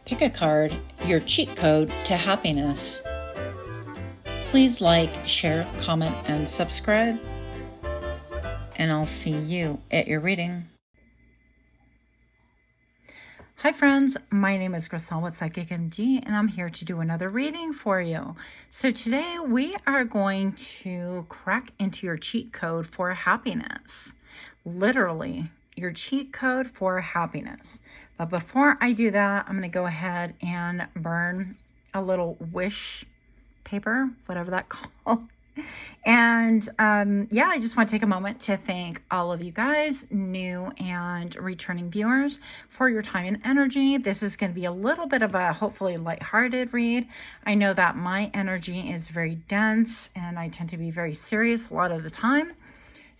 Pick a card, your cheat code to happiness. Please like, share, comment, and subscribe. And I'll see you at your reading. Hi friends, my name is Crystal with Psychicmd, and I'm here to do another reading for you. So today we are going to crack into your cheat code for happiness. Literally, your cheat code for happiness. But before I do that, I'm going to go ahead and burn a little wish paper, whatever that called. And yeah, I just want to take a moment to thank all of you guys, new and returning viewers, for your time and energy. This is going to be a little bit of a hopefully lighthearted read. I know that my energy is very dense and I tend to be very serious a lot of the time.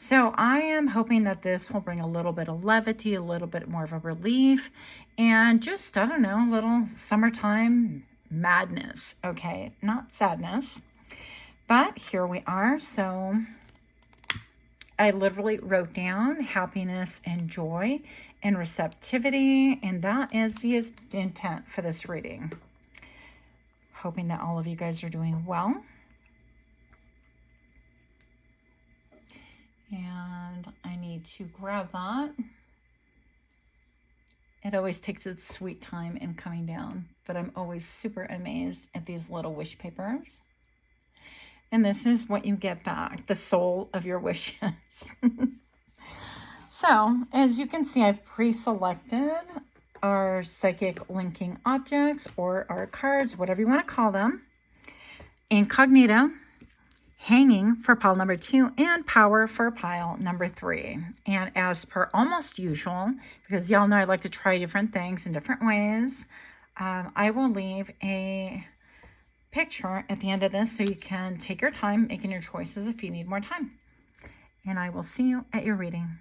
So I am hoping that this will bring a little bit of levity, a little bit more of a relief, and just, I don't know, a little summertime madness, okay? Not sadness. But here we are. So I literally wrote down happiness and joy and receptivity, and that is the intent for this reading. Hoping that all of you guys are doing well. And I need to grab that. It always takes its sweet time in coming down, but I'm always super amazed at these little wish papers. And this is what you get back, the soul of your wishes. So, as you can see, I've pre-selected our psychic linking objects or our cards, whatever you want to call them. Incognito, hanging for pile number 2, and power for pile number 3. And as per almost usual, because y'all know I like to try different things in different ways, I will leave a picture at the end of this so you can take your time making your choices if you need more time. And I will see you at your reading.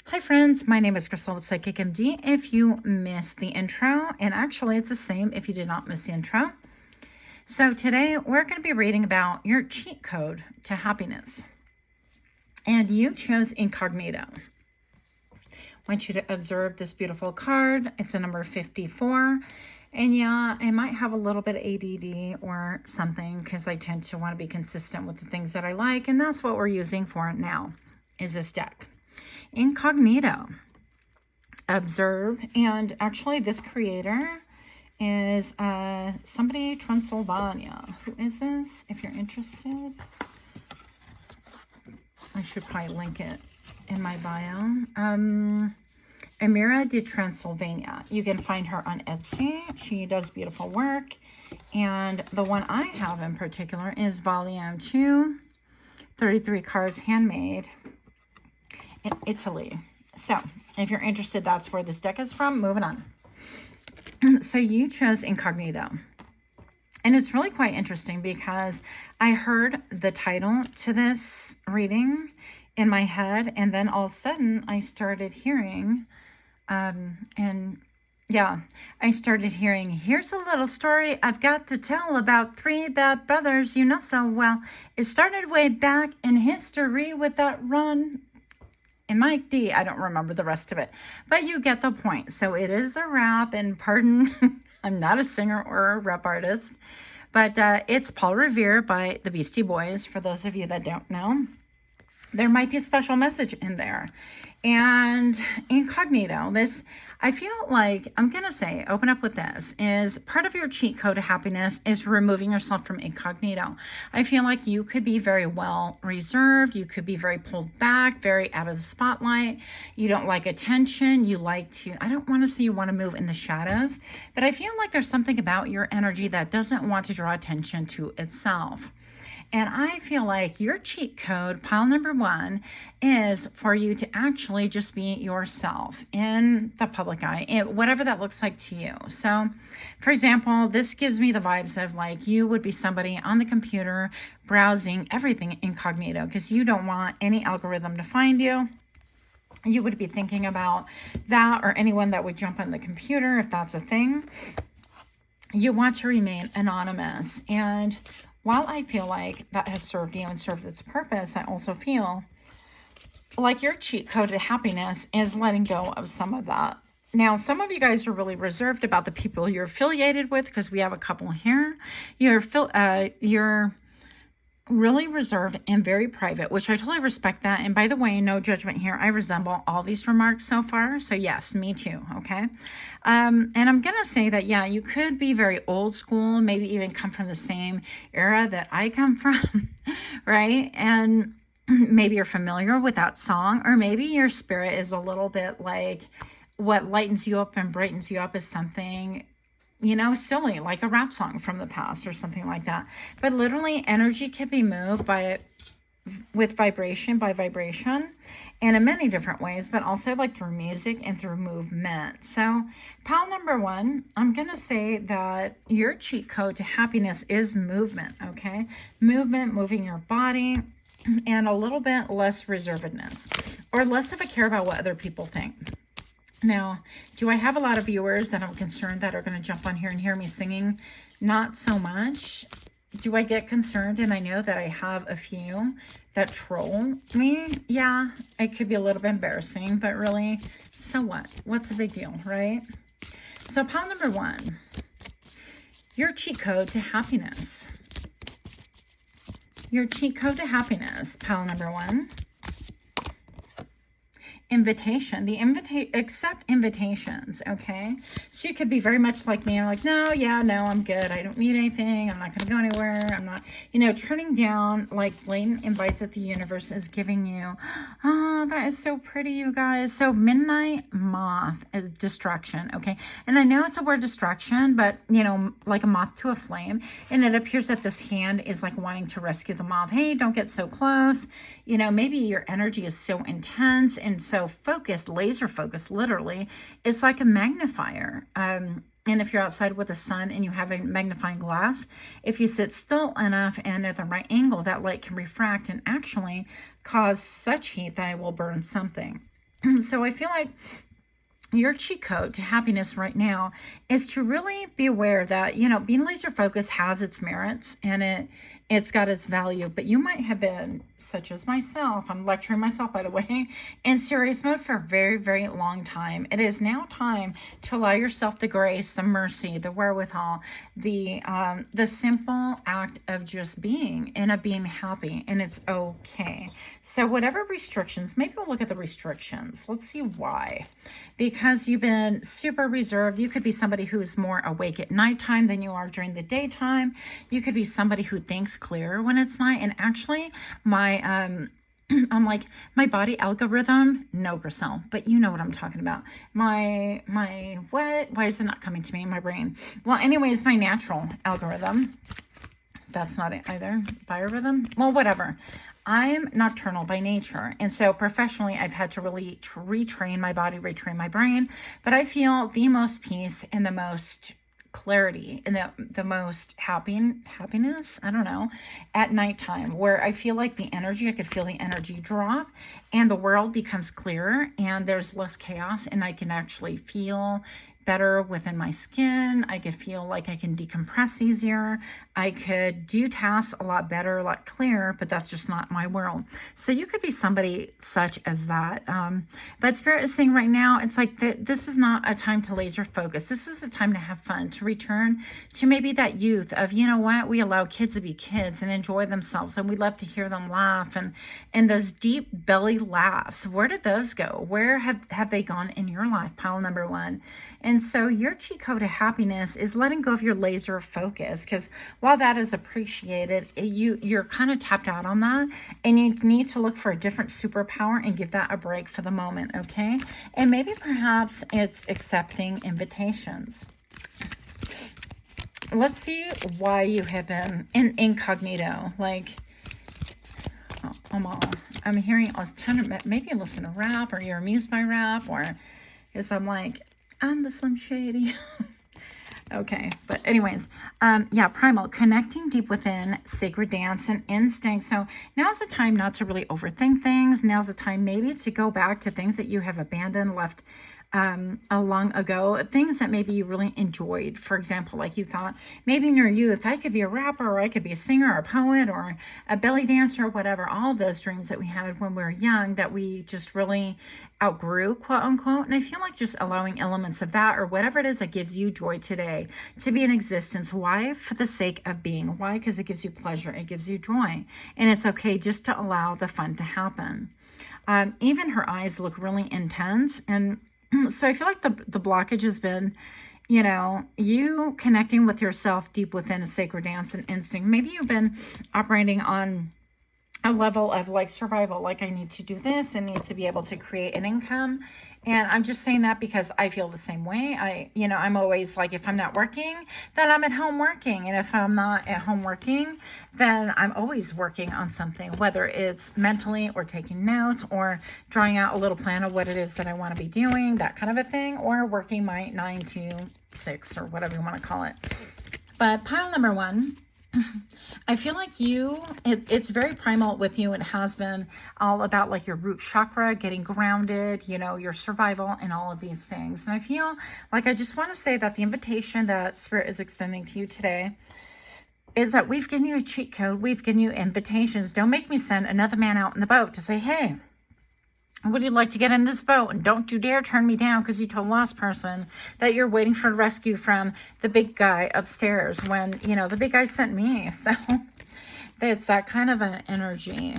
Hi friends, my name is Crystal with Psychicmd. If you missed the intro, and actually it's the same if you did not miss the intro. So today we're going to be reading about your cheat code to happiness. And you chose Incognito. I want you to observe this beautiful card. It's a number 54. And yeah, I might have a little bit of ADD or something because I tend to want to be consistent with the things that I like. And that's what we're using for it now, is this deck. Incognito. Observe. And actually this creator is somebody Transylvania. Who is this? If you're interested, I should probably link it in my bio. Amira de Transylvania. You can find her on Etsy. She does beautiful work. And the one I have in particular is Volume 2, 33 cards handmade in Italy. So if you're interested, that's where this deck is from. Moving on. So you chose Incognito. And it's really quite interesting because I heard the title to this reading in my head, and then all of a sudden I started hearing, I started hearing, here's a little story I've got to tell about 3 bad brothers you know so well. It started way back in history with that run. And Mike D, I don't remember the rest of it, but you get the point. So it is a rap, and pardon, I'm not a singer or a rap artist, but it's Paul Revere by the Beastie Boys, for those of you that don't know. There might be a special message in there. And Incognito, this, I feel like, I'm going to say, open up with this, is part of your cheat code to happiness is removing yourself from incognito. I feel like you could be very well reserved. You could be very pulled back, very out of the spotlight. You don't like attention. You like to, I don't want to say you want to move in the shadows, but I feel like there's something about your energy that doesn't want to draw attention to itself. And I feel like your cheat code, pile number 1, is for you to actually just be yourself in the public eye, whatever that looks like to you. So, for example, this gives me the vibes of like you would be somebody on the computer browsing everything incognito because you don't want any algorithm to find you. You would be thinking about that, or anyone that would jump on the computer, if that's a thing. You want to remain anonymous. And while I feel like that has served you and served its purpose, I also feel like your cheat code to happiness is letting go of some of that. Now, some of you guys are really reserved about the people you're affiliated with, because we have a couple here. You're really reserved and very private, which I totally respect that. And by the way, no judgment here. I resemble all these remarks so far. So yes, me too. Okay. And I'm going to say that, yeah, you could be very old school, maybe even come from the same era that I come from, right? And maybe you're familiar with that song, or maybe your spirit is a little bit like what lightens you up and brightens you up is something, you know, silly, like a rap song from the past or something like that. But literally energy can be moved with vibration, by vibration, and in many different ways, but also like through music and through movement. So pile number one, I'm going to say that your cheat code to happiness is movement. Okay. Movement, moving your body, and a little bit less reservedness, or less of a care about what other people think. Now, do I have a lot of viewers that I'm concerned that are going to jump on here and hear me singing? Not so much. Do I get concerned? And I know that I have a few that troll me. Yeah, it could be a little bit embarrassing, but really, so what? What's the big deal, right? So pile number one, your cheat code to happiness. Your cheat code to happiness, pile number one. Invitation. Accept invitations. Okay, so you could be very much like me. I'm like, no, I'm good, I don't need anything, I'm not going to go anywhere, I'm not, turning down like blatant invites that the universe is giving you. Oh, that is so pretty, you guys. So midnight moth is distraction. Okay, and I know it's a word, distraction, but like a moth to a flame, and it appears that this hand is like wanting to rescue the moth. Hey, don't get so close. Maybe your energy is so intense and so focused, laser focused, literally. It's like a magnifier. And if you're outside with the sun and you have a magnifying glass, if you sit still enough and at the right angle, that light can refract and actually cause such heat that it will burn something. So I feel like your cheat code to happiness right now is to really be aware that, being laser focused has its merits, and it's got its value, but you might have been, such as myself, I'm lecturing myself, by the way, in serious mode for a very, very long time. It is now time to allow yourself the grace, the mercy, the wherewithal, the simple act of just being and of being happy, and it's okay. So whatever restrictions, maybe we'll look at the restrictions. Let's see why. Because you've been super reserved. You could be somebody who is more awake at nighttime than you are during the daytime. You could be somebody who thinks clearer when it's night. And actually, I'm like, my body algorithm, no, Griselle, but you know what I'm talking about. My what? Why is it not coming to me in my brain? Well, anyways, my natural algorithm. That's not it either. Biorhythm? Well, whatever. I'm nocturnal by nature. And so professionally, I've had to really retrain my body, retrain my brain. But I feel the most peace and the most clarity and the most happiness, I don't know, at nighttime, where I feel like I could feel the energy drop and the world becomes clearer and there's less chaos, and I can actually feel better within my skin. I could feel like I can decompress easier. I could do tasks a lot better, a lot clearer, but that's just not my world. So you could be somebody such as that. But Spirit is saying right now, it's like this is not a time to laser focus. This is a time to have fun, to return to maybe that youth of, we allow kids to be kids and enjoy themselves, and we love to hear them laugh, and those deep belly laughs. Where did those go? Where have they gone in your life? Pile number one. And so your cheat code to happiness is letting go of your laser focus, because while that is appreciated, you're kind of tapped out on that, and you need to look for a different superpower and give that a break for the moment, okay? And maybe perhaps it's accepting invitations. Let's see why you have been in incognito. Like, I'm hearing I was trying to maybe listen to rap, or you're amused by rap, or because I'm like, I'm the Slim Shady. Okay, but anyways, primal, connecting deep within, sacred dance and instinct. So now's the time not to really overthink things. Now's the time maybe to go back to things that you have abandoned, left long ago, things that maybe you really enjoyed. For example, like you thought maybe in your youth, I could be a rapper, or I could be a singer or a poet or a belly dancer or whatever. All of those dreams that we had when we were young that we just really outgrew, quote unquote. And I feel like just allowing elements of that or whatever it is that gives you joy today to be in existence. Why? For the sake of being. Why? Because it gives you pleasure. It gives you joy. And it's okay just to allow the fun to happen. Even her eyes look really intense. And so I feel like the blockage has been, you connecting with yourself deep within a sacred dance and instinct. Maybe you've been operating on a level of like survival, like I need to do this and need to be able to create an income. And I'm just saying that because I feel the same way. I'm always like, if I'm not working, then I'm at home working. And if I'm not at home working, then I'm always working on something, whether it's mentally or taking notes or drawing out a little plan of what it is that I want to be doing, that kind of a thing, or working my 9 to 6 or whatever you want to call it. But pile number 1, I feel like it's very primal with you. It has been all about like your root chakra, getting grounded, your survival and all of these things. And I feel like I just want to say that the invitation that Spirit is extending to you today is that we've given you a cheat code. We've given you invitations. Don't make me send another man out in the boat to say, hey, would you like to get in this boat? And don't you dare turn me down because you told the last person that you're waiting for rescue from the big guy upstairs when, the big guy sent me. So it's that kind of an energy.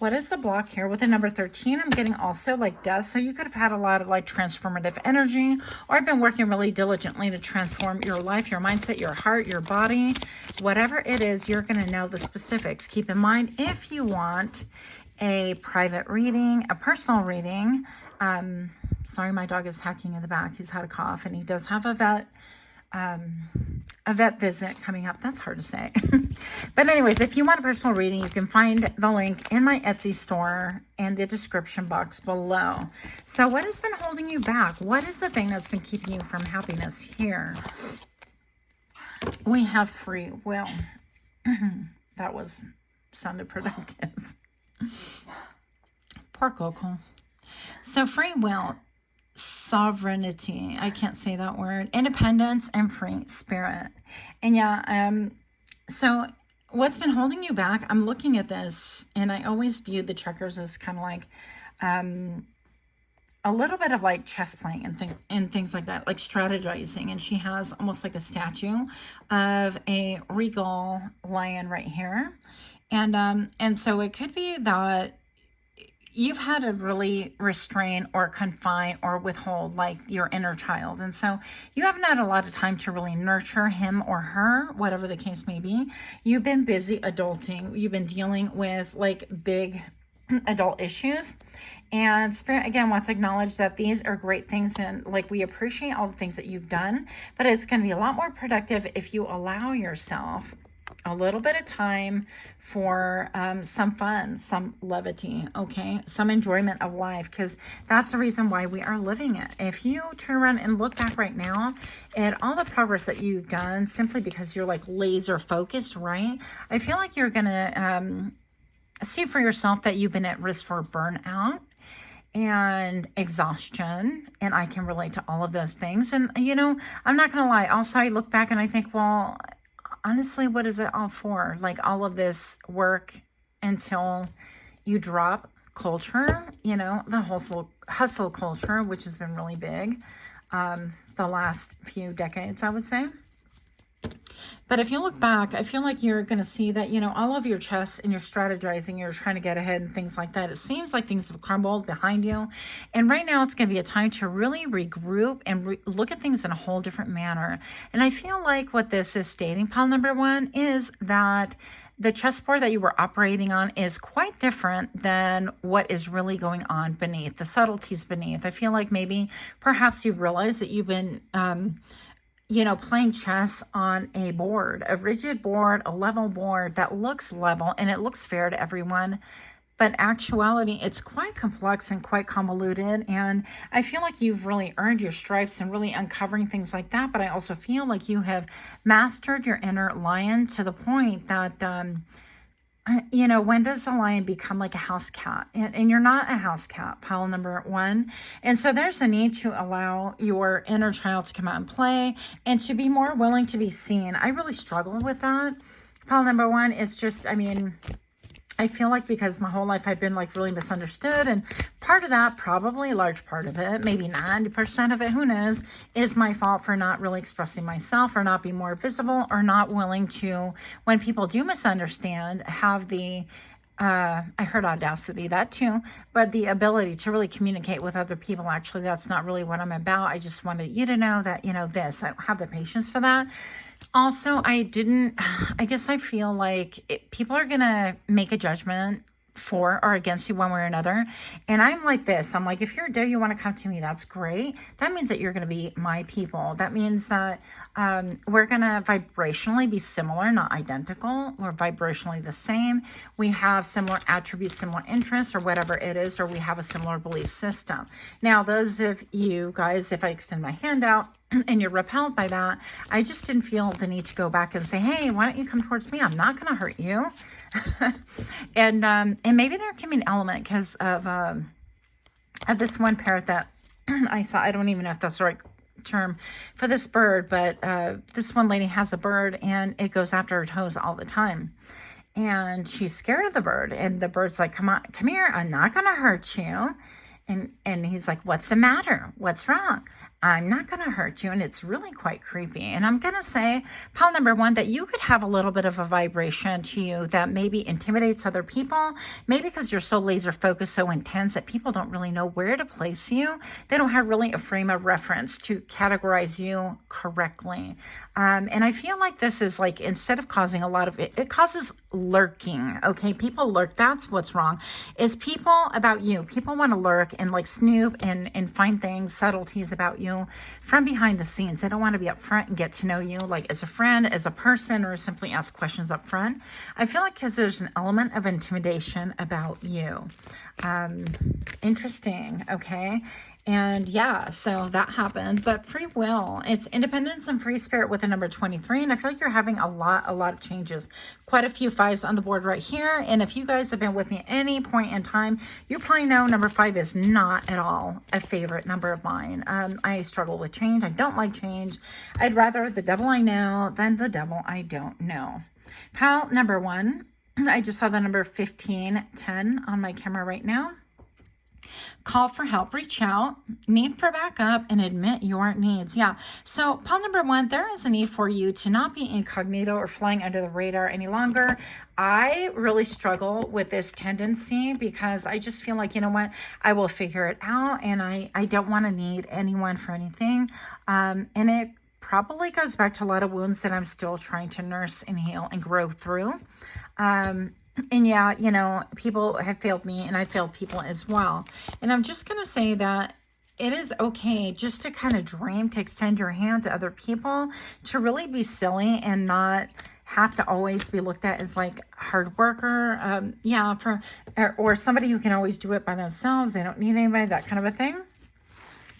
What is the block here? With the number 13, I'm getting also like death. So you could have had a lot of like transformative energy, or I've been working really diligently to transform your life, your mindset, your heart, your body, whatever it is, you're going to know the specifics. Keep in mind, if you want a private reading, a personal reading. Sorry, my dog is hacking in the back. He's had a cough and he does have a vet visit coming up. That's hard to say. But anyways, if you want a personal reading, you can find the link in my Etsy store and the description box below. So what has been holding you back? What is the thing that's been keeping you from happiness here? We have free will. That sounded productive. Poor Coco. So free will, sovereignty, I can't say that word, independence and free spirit. And so what's been holding you back, I'm looking at this and I always view the checkers as kind of like a little bit of like chess playing and things like that, like strategizing. And she has almost like a statue of a regal lion right here. And so it could be that you've had to really restrain or confine or withhold like your inner child. And so you haven't had a lot of time to really nurture him or her, whatever the case may be. You've been busy adulting. You've been dealing with like big adult issues. And Spirit, again, wants to acknowledge that these are great things and like we appreciate all the things that you've done, but it's going to be a lot more productive if you allow yourself a little bit of time for some fun, some levity, okay? Some enjoyment of life, because that's the reason why we are living it. If you turn around and look back right now at all the progress that you've done simply because you're like laser focused, right? I feel like you're going to see for yourself that you've been at risk for burnout and exhaustion, and I can relate to all of those things. And, I'm not going to lie. Also, I look back and I think, well, honestly, what is it all for? Like all of this work until you drop culture, the hustle culture, which has been really big the last few decades, I would say. But if you look back, I feel like you're going to see that, all of your chess and your strategizing, you're trying to get ahead and things like that. It seems like things have crumbled behind you. And right now it's going to be a time to really regroup and look at things in a whole different manner. And I feel like what this is stating, pile number 1, is that the chessboard that you were operating on is quite different than what is really going on beneath, the subtleties beneath. I feel like maybe perhaps you realize that you've been playing chess on a board, a rigid board, a level board that looks level and it looks fair to everyone. But actuality, it's quite complex and quite convoluted. And I feel like you've really earned your stripes and really uncovering things like that. But I also feel like you have mastered your inner lion to the point that you know, when does a lion become like a house cat? And you're not a house cat, pile number one. And so there's a need to allow your inner child to come out and play and to be more willing to be seen. I really struggle with that. Pile number one, it's just, I mean, I feel like because my whole life I've been like really misunderstood, and part of that, probably a large part of it, maybe 90% of it, who knows, is my fault for not really expressing myself or not being more visible or not willing to, when people do misunderstand, have the, I heard audacity, that too, but the ability to really communicate with other people. Actually, that's not really what I'm about. I just wanted you to know that, you know, I don't have the patience for that. Also, I guess I feel like people are going to make a judgment for or against you one way or another. And I'm like this. I'm like, if you're a doe, you want to come to me, that's great. That means that you're going to be my people. That means that we're going to vibrationally be similar, not identical. We're vibrationally the same. We have similar attributes, similar interests, or whatever it is, or we have a similar belief system. Now, those of you guys, if I extend my hand out, and you're repelled by that, I just didn't feel the need to go back and say, hey, why don't you come towards me? I'm not going to hurt you. and maybe there can be an element because of this one parrot that I saw. I don't even know if that's the right term for this bird, but this one lady has a bird and it goes after her toes all the time. And she's scared of the bird. And the bird's like, come on, come here. I'm not going to hurt you. And he's like, what's the matter? What's wrong? I'm not going to hurt you. And it's really quite creepy. And I'm going to say, pile number one, that you could have a little bit of a vibration to you that maybe intimidates other people. Maybe because you're so laser focused, so intense that people don't really know where to place you. They don't have really a frame of reference to categorize you correctly. And I feel like this is like, instead of causing a lot of it causes lurking. Okay. People lurk. That's what's wrong, is people about you. People want to lurk and like snoop and find things, subtleties about you from behind the scenes. They don't want to be up front and get to know you like as a friend, as a person, or simply ask questions up front. I feel like because there's an element of intimidation about you. Interesting. Okay. And yeah, so that happened. But free will, it's independence and free spirit with a number 23. And I feel like you're having a lot of changes. Quite a few fives on the board right here. And if you guys have been with me at any point in time, you probably know number 5 is not at all a favorite number of mine. I struggle with change. I don't like change. I'd rather the devil I know than the devil I don't know. Pal number 1, I just saw the number 1510 on my camera right now. Call for help, reach out, need for backup, and admit your needs. Yeah. So pile number 1, there is a need for you to not be incognito or flying under the radar any longer. I really struggle with this tendency because I just feel like, you know what, I will figure it out, and I don't want to need anyone for anything. And it probably goes back to a lot of wounds that I'm still trying to nurse and heal and grow through. And yeah, you know, people have failed me and I failed people as well. And I'm just going to say that it is okay just to kind of dream, to extend your hand to other people, to really be silly and not have to always be looked at as like hard worker. Yeah, or somebody who can always do it by themselves. They don't need anybody, that kind of a thing.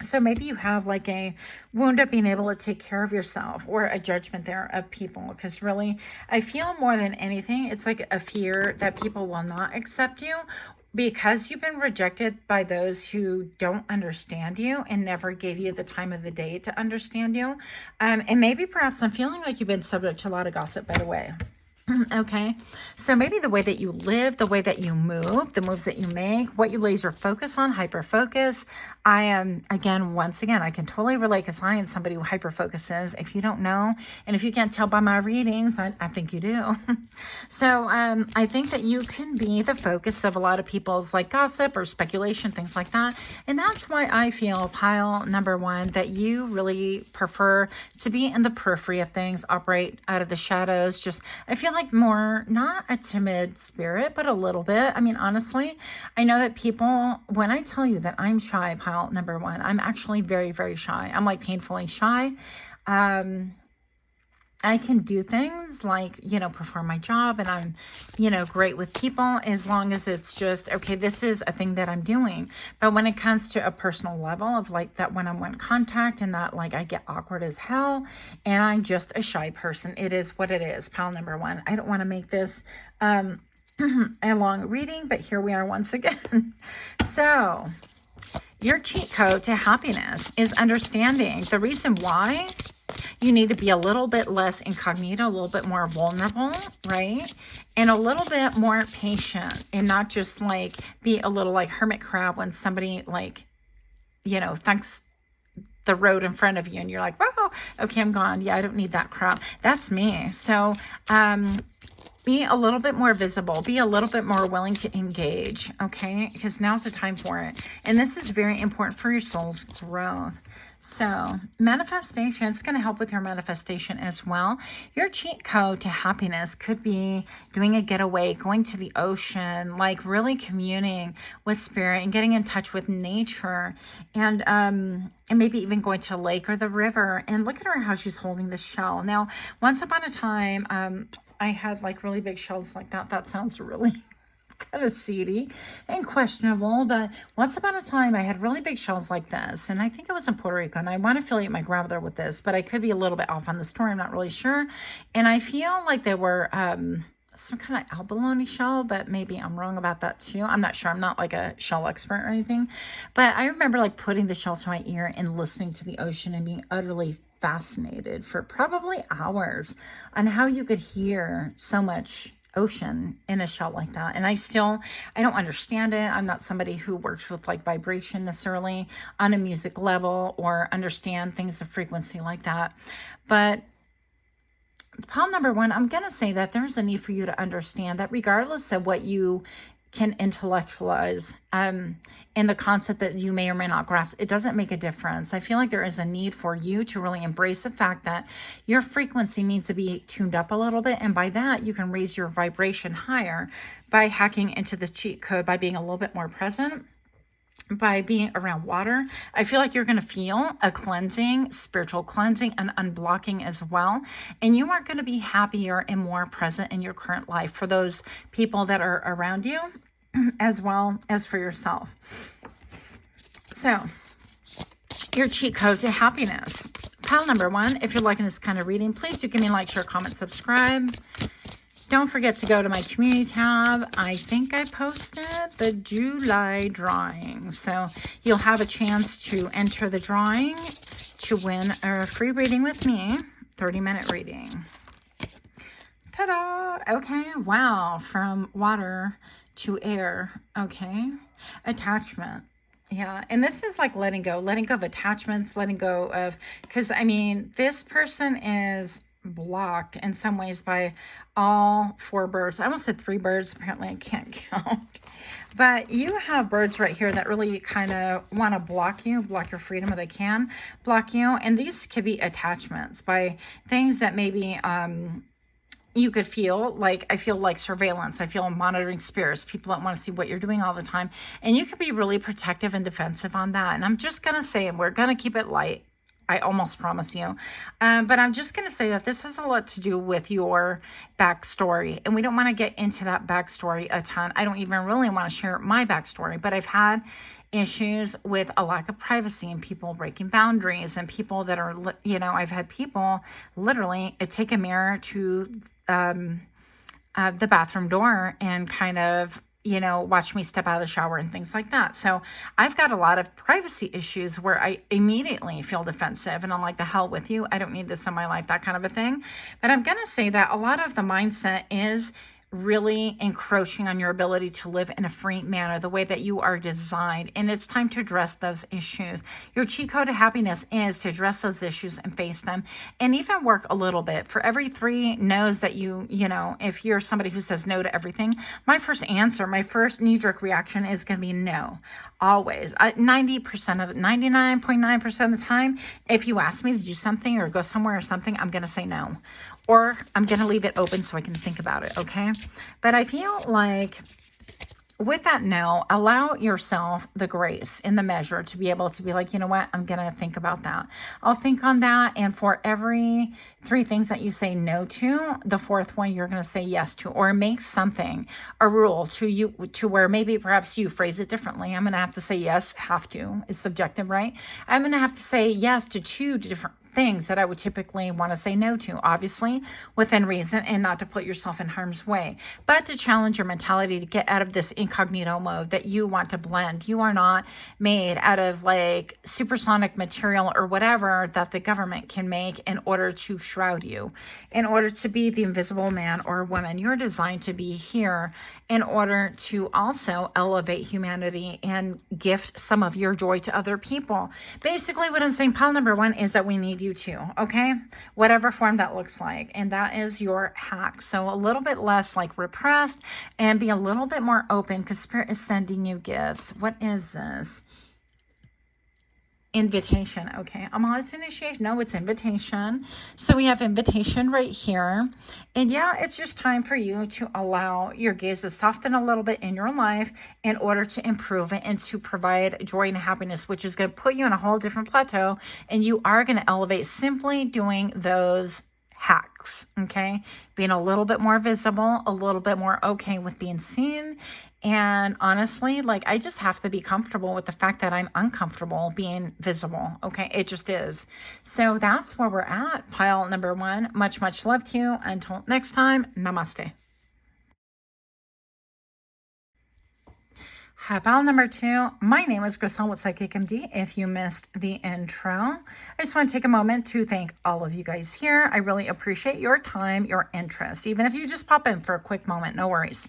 So maybe you have like a wound of being able to take care of yourself, or a judgment there of people. Because really, I feel more than anything, it's like a fear that people will not accept you because you've been rejected by those who don't understand you and never gave you the time of the day to understand you. And maybe perhaps I'm feeling like you've been subject to a lot of gossip, by the way. Okay, so maybe the way that you live, the way that you move, the moves that you make, what you laser focus on, hyper focus. I am, once again, I can totally relate because I am somebody who hyper focuses. If you don't know, and if you can't tell by my readings, I think you do. So I think that you can be the focus of a lot of people's like gossip or speculation, things like that. And that's why I feel, pile number 1, that you really prefer to be in the periphery of things, operate out of the shadows. Just, I feel like more, not a timid spirit, but a little bit. I mean, honestly, I know that people, when I tell you that I'm shy, pile number 1, I'm actually very, very shy. I'm like painfully shy. I can do things like, you know, perform my job, and I'm, you know, great with people as long as it's just, okay, this is a thing that I'm doing. But when it comes to a personal level of like that one-on-one contact, and that like I get awkward as hell and I'm just a shy person, it is what it is, pile number 1. I don't want to make this a long reading, but here we are once again. So, your cheat code to happiness is understanding the reason why you need to be a little bit less incognito, a little bit more vulnerable, right? And a little bit more patient, and not just like be a little like hermit crab when somebody like, you know, thanks the road in front of you and you're like, wow, okay, I'm gone. Yeah, I don't need that crap. That's me. So be a little bit more visible, be a little bit more willing to engage, okay? Because now's the time for it. And this is very important for your soul's growth. So manifestation, it's going to help with your manifestation as well. Your cheat code to happiness could be doing a getaway, going to the ocean, like really communing with spirit and getting in touch with nature, and maybe even going to a lake or the river. And look at her, how she's holding the shell. Now, once upon a time, I had like really big shells like that. That sounds really kind of seedy and questionable, but once upon a time I had really big shells like this, and I think it was in Puerto Rico, and I want to affiliate my grandmother with this, but I could be a little bit off on the story, I'm not really sure. And I feel like they were some kind of abalone shell, but maybe I'm wrong about that too. I'm not sure. I'm not like a shell expert or anything, but I remember like putting the shells to my ear and listening to the ocean and being utterly fascinated for probably hours on how you could hear so much ocean in a shell like that. And I don't understand it. I'm not somebody who works with like vibration necessarily on a music level or understand things of frequency like that. But pile number one, I'm going to say that there's a need for you to understand that regardless of what you can intellectualize, and the concept that you may or may not grasp, it doesn't make a difference. I feel like there is a need for you to really embrace the fact that your frequency needs to be tuned up a little bit. And by that, you can raise your vibration higher by hacking into the cheat code, by being a little bit more present, by being around water. I feel like you're going to feel a cleansing, spiritual cleansing, and unblocking as well. And you are going to be happier and more present in your current life for those people that are around you, as well as for yourself. So, your cheat code to happiness. Pile number one, if you're liking this kind of reading, please do give me a like, share, comment, subscribe. Don't forget to go to my community tab. I think I posted the July drawing. So you'll have a chance to enter the drawing to win a free reading with me, 30-minute reading. Ta-da! Okay, wow, from water to air. Okay, attachment. Yeah, and this is like letting go of attachments, letting go of, because I mean, this person is blocked in some ways by all four birds. I almost said three birds. Apparently I can't count. But you have birds right here that really kind of want to block your freedom, or they can block you. And these could be attachments by things that maybe you could feel like, I feel like surveillance. I feel monitoring spirits, people that want to see what you're doing all the time. And you could be really protective and defensive on that. And I'm just going to say, and we're going to keep it light, I almost promise you. But I'm just going to say that this has a lot to do with your backstory. And we don't want to get into that backstory a ton. I don't even really want to share my backstory. But I've had issues with a lack of privacy and people breaking boundaries, and people that are, you know, I've had people literally take a mirror to the bathroom door and kind of, you know, watch me step out of the shower and things like that. So I've got a lot of privacy issues where I immediately feel defensive and I'm like, the hell with you. I don't need this in my life, that kind of a thing. But I'm going to say that a lot of the mindset is really encroaching on your ability to live in a free manner, the way that you are designed. And it's time to address those issues. Your cheat code to happiness is to address those issues and face them, and even work a little bit. For every 3 no's that you know, if you're somebody who says no to everything, my first answer, my first knee-jerk reaction is going to be no. Always. 90% of it, 99.9% of the time, if you ask me to do something or go somewhere or something, I'm going to say no. Or I'm going to leave it open so I can think about it, okay? But I feel like with that no, allow yourself the grace in the measure to be able to be like, you know what, I'm going to think about that. I'll think on that. And for every 3 things that you say no to, the 4th one you're going to say yes to, or make something a rule to where maybe perhaps you phrase it differently. I'm going to have to say yes, have to. It's subjective, right? I'm going to have to say yes to 2 different things that I would typically want to say no to, obviously within reason and not to put yourself in harm's way, but to challenge your mentality to get out of this incognito mode that you want to blend. You are not made out of like supersonic material or whatever that the government can make in order to shroud you, in order to be the invisible man or woman. You're designed to be here in order to also elevate humanity and gift some of your joy to other people. Basically, what I'm saying, pile number one, is that we need you too, okay? Whatever form that looks like. And that is your hack. So a little bit less like repressed and be a little bit more open because Spirit is sending you gifts. What is this? Invitation. Okay. It's initiation. No, it's invitation. So we have invitation right here. And yeah, it's just time for you to allow your gaze to soften a little bit in your life in order to improve it and to provide joy and happiness, which is going to put you on a whole different plateau. And you are going to elevate simply doing those hacks. Okay. Being a little bit more visible, a little bit more okay with being seen. And honestly, like, I just have to be comfortable with the fact that I'm uncomfortable being visible. Okay. It just is. So that's where we're at. Pile number one. Much, much love to you. Until next time, namaste. Pile number two. My name is Grisel with Psychicmd. If you missed the intro, I just want to take a moment to thank all of you guys here. I really appreciate your time, your interest. Even if you just pop in for a quick moment, no worries.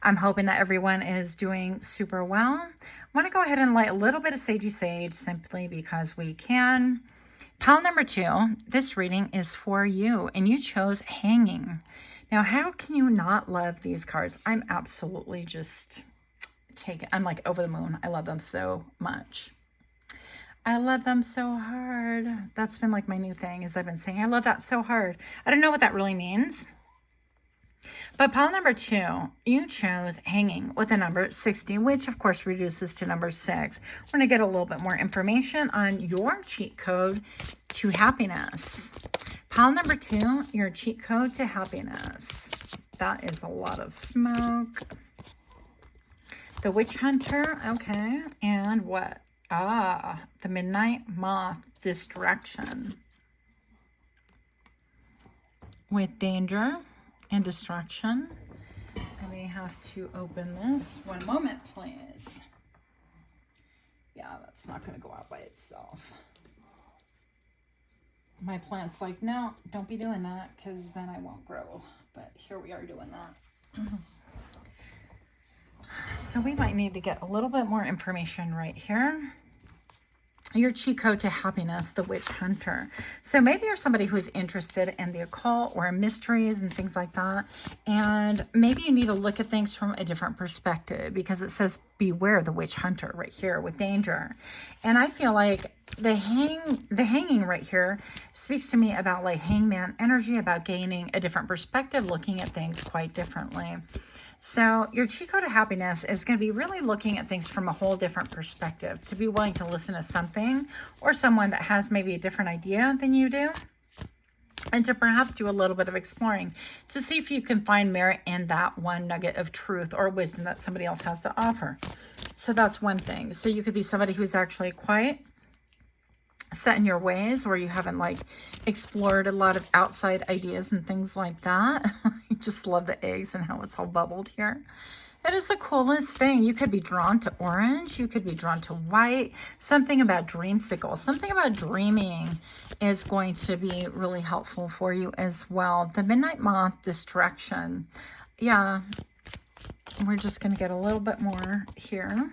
I'm hoping that everyone is doing super well. I want to go ahead and light a little bit of sagey sage simply because we can. Pile number two, this reading is for you and you chose hanging. Now, how can you not love these cards? I'm absolutely just I'm like over the moon. I love them so much. I love them so hard. That's been like my new thing, is I've been saying I love that so hard. I don't know what that really means. But pile number two, you chose hanging with the number 60, which of course reduces to number 6. We're going to get a little bit more information on your cheat code to happiness. Pile number two, your cheat code to happiness. That is a lot of smoke. The Witch Hunter, okay. And what? The Midnight Moth, Distraction. With danger and distraction. I may have to open this. One moment, please. Yeah, that's not going to go out by itself. My plant's like, no, don't be doing that because then I won't grow. But here we are doing that. So we might need to get a little bit more information right here. Your cheat code to happiness, the Witch Hunter. So maybe you're somebody who is interested in the occult or mysteries and things like that. And maybe you need to look at things from a different perspective because it says beware the Witch Hunter right here with danger. And I feel like the hanging right here speaks to me about like hangman energy, about gaining a different perspective, looking at things quite differently. So your cheat code of happiness is going to be really looking at things from a whole different perspective, to be willing to listen to something or someone that has maybe a different idea than you do, and to perhaps do a little bit of exploring to see if you can find merit in that one nugget of truth or wisdom that somebody else has to offer. So that's one thing. So you could be somebody who's actually quite set in your ways, or you haven't like explored a lot of outside ideas and things like that. I just love the eggs and how it's all bubbled here. It is the coolest thing. You could be drawn to orange. You could be drawn to white. Something about dreamsicle, something about dreaming is going to be really helpful for you as well. The Midnight Moth, Distraction. Yeah, we're just going to get a little bit more here.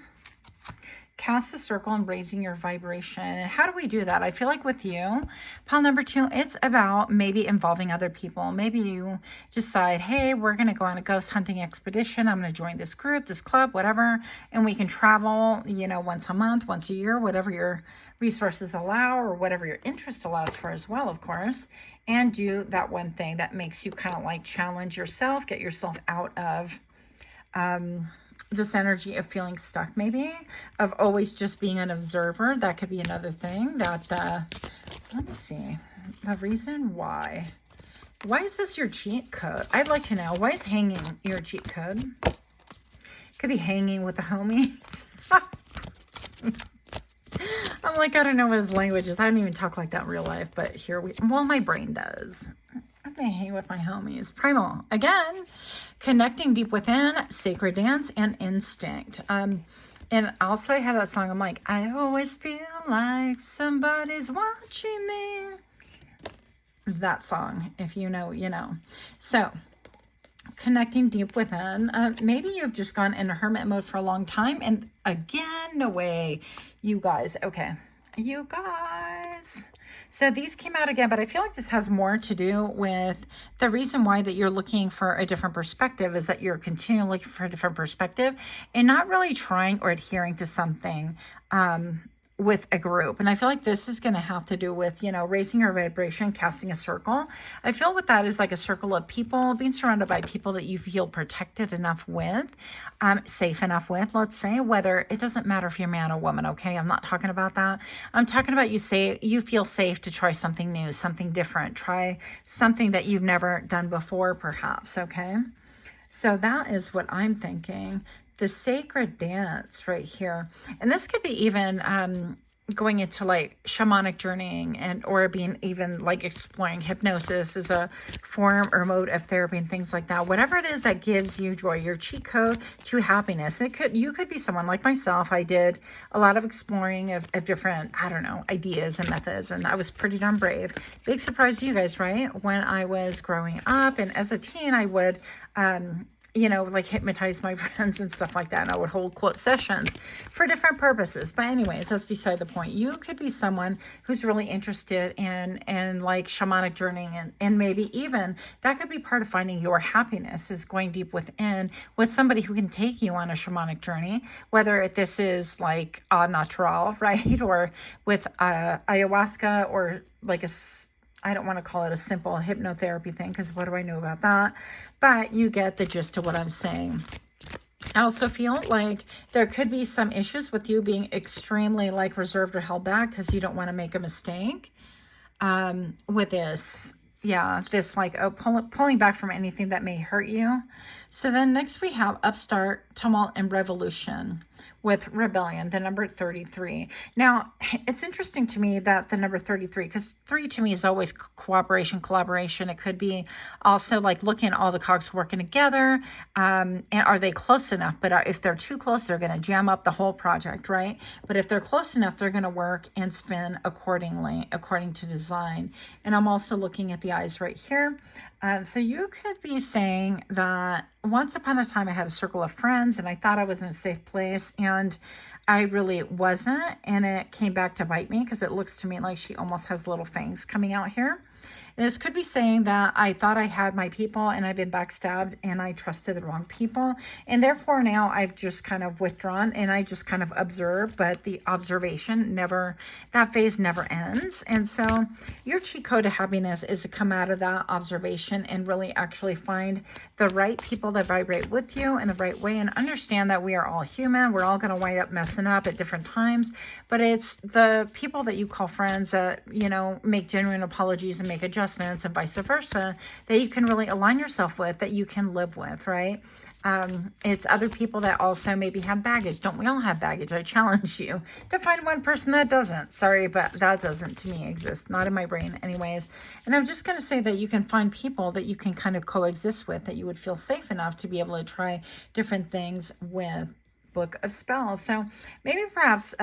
Cast the circle and raising your vibration. And how do we do that? I feel like with you, pile number two, it's about maybe involving other people. Maybe you decide, hey, we're going to go on a ghost hunting expedition. I'm going to join this group, this club, whatever. And we can travel, you know, once a month, once a year, whatever your resources allow or whatever your interest allows for as well, of course. And do that one thing that makes you kind of like challenge yourself, get yourself out of this energy of feeling stuck, maybe, of always just being an observer. That could be another thing that, let me see, the reason why is this your cheat code? I'd like to know, why is hanging your cheat code? Could be hanging with the homies. I'm like, I don't know what his language is. I don't even talk like that in real life, but well, my brain does. I'm gonna hang with my homies. Primal, again, connecting deep within, sacred dance, and instinct. And also I have that song, I'm like, I always feel like somebody's watching me. That song, if you know, you know. So, connecting deep within. Maybe you've just gone into hermit mode for a long time. And again, no way. You guys, okay. You guys. So these came out again, but I feel like this has more to do with the reason why that you're looking for a different perspective is that you're continually looking for a different perspective and not really trying or adhering to something with a group. And I feel like this is going to have to do with, you know, raising your vibration, casting a circle. I feel what that is like a circle of people, being surrounded by people that you feel protected enough with, safe enough with, let's say, whether it doesn't matter if you're a man or woman. Okay. I'm not talking about that. I'm talking about you feel safe to try something new, something different, try something that you've never done before, perhaps. Okay. So that is what I'm thinking. The sacred dance right here. And this could be even going into like shamanic journeying and or being even like exploring hypnosis as a form or mode of therapy and things like that. Whatever it is that gives you joy, your cheat code to happiness. You could be someone like myself. I did a lot of exploring of different, I don't know, ideas and methods, and I was pretty darn brave. Big surprise to you guys, right? When I was growing up and as a teen, I would you know, like hypnotize my friends and stuff like that. And I would hold quote sessions for different purposes. But anyways, that's beside the point. You could be someone who's really interested in like shamanic journeying and maybe even that could be part of finding your happiness is going deep within with somebody who can take you on a shamanic journey, whether this is like natural, right? Or with ayahuasca or like I don't want to call it a simple hypnotherapy thing because what do I know about that? But you get the gist of what I'm saying. I also feel like there could be some issues with you being extremely like reserved or held back because you don't want to make a mistake with this. Yeah, this like pulling back from anything that may hurt you. So then next we have upstart, tumult, and revolution with rebellion, the number 33. Now, it's interesting to me that the number 33, because 3 to me is always cooperation, collaboration. It could be also like looking at all the cogs working together. And are they close enough? But if they're too close, they're going to jam up the whole project, right? But if they're close enough, they're going to work and spin accordingly, according to design. And I'm also looking at the eyes right here. So you could be saying that once upon a time I had a circle of friends and I thought I was in a safe place and I really wasn't, and it came back to bite me because it looks to me like she almost has little fangs coming out here. This could be saying that I thought I had my people and I've been backstabbed and I trusted the wrong people. And therefore now I've just kind of withdrawn and I just kind of observe, but the observation that phase never ends. And so your cheat code to happiness is to come out of that observation and really actually find the right people that vibrate with you in the right way and understand that we are all human. We're all going to wind up messing up at different times, but it's the people that you call friends that, you know, make genuine apologies and make adjustments and vice versa that you can really align yourself with, that you can live with, right? It's other people that also maybe have baggage. Don't we all have baggage? I challenge you to find one person that doesn't. Sorry, but that doesn't to me exist, not in my brain anyways. And I'm just going to say that you can find people that you can kind of coexist with, that you would feel safe enough to be able to try different things with. Book of Spells. So maybe perhaps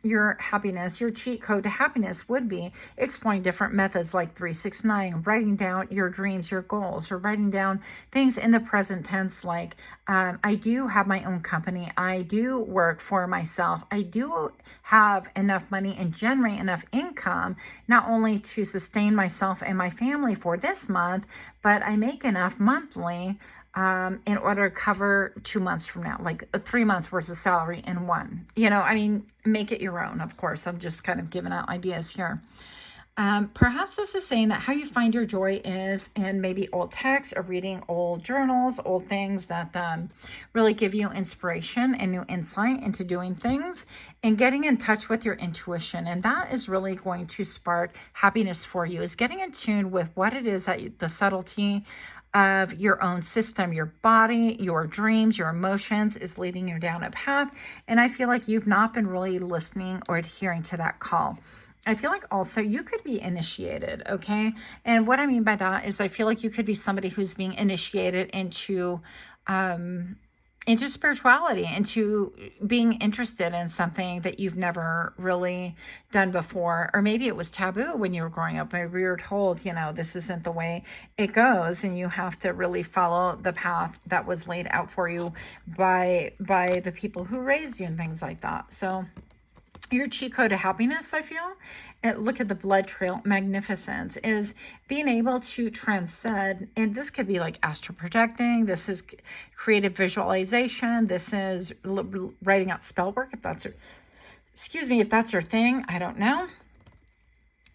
your happiness, your cheat code to happiness would be exploring different methods like 369, writing down your dreams, your goals, or writing down things in the present tense like I do have my own company. I do work for myself. I do have enough money and generate enough income not only to sustain myself and my family for this month, but I make enough monthly in order to cover 2 months from now, like 3 months worth of salary in one. You know, I mean, make it your own, of course. I'm just kind of giving out ideas here. Perhaps this is saying that how you find your joy is in maybe old texts or reading old journals, old things that really give you inspiration and new insight into doing things and getting in touch with your intuition. And that is really going to spark happiness for you, is getting in tune with what it is that the subtlety of your own system. Your body, your dreams, your emotions is leading you down a path. And I feel like you've not been really listening or adhering to that call. I feel like also you could be initiated, okay? And what I mean by that is I feel like you could be somebody who's being initiated into spirituality, into being interested in something that you've never really done before. Or maybe it was taboo when you were growing up. Maybe you were told, this isn't the way it goes, and you have to really follow the path that was laid out for you by the people who raised you and things like that. So your cheat code to happiness, I feel, look at the blood trail, magnificence, is being able to transcend. And this could be like astral projecting. This is creative visualization. This is writing out spell work, if that's your thing. I don't know.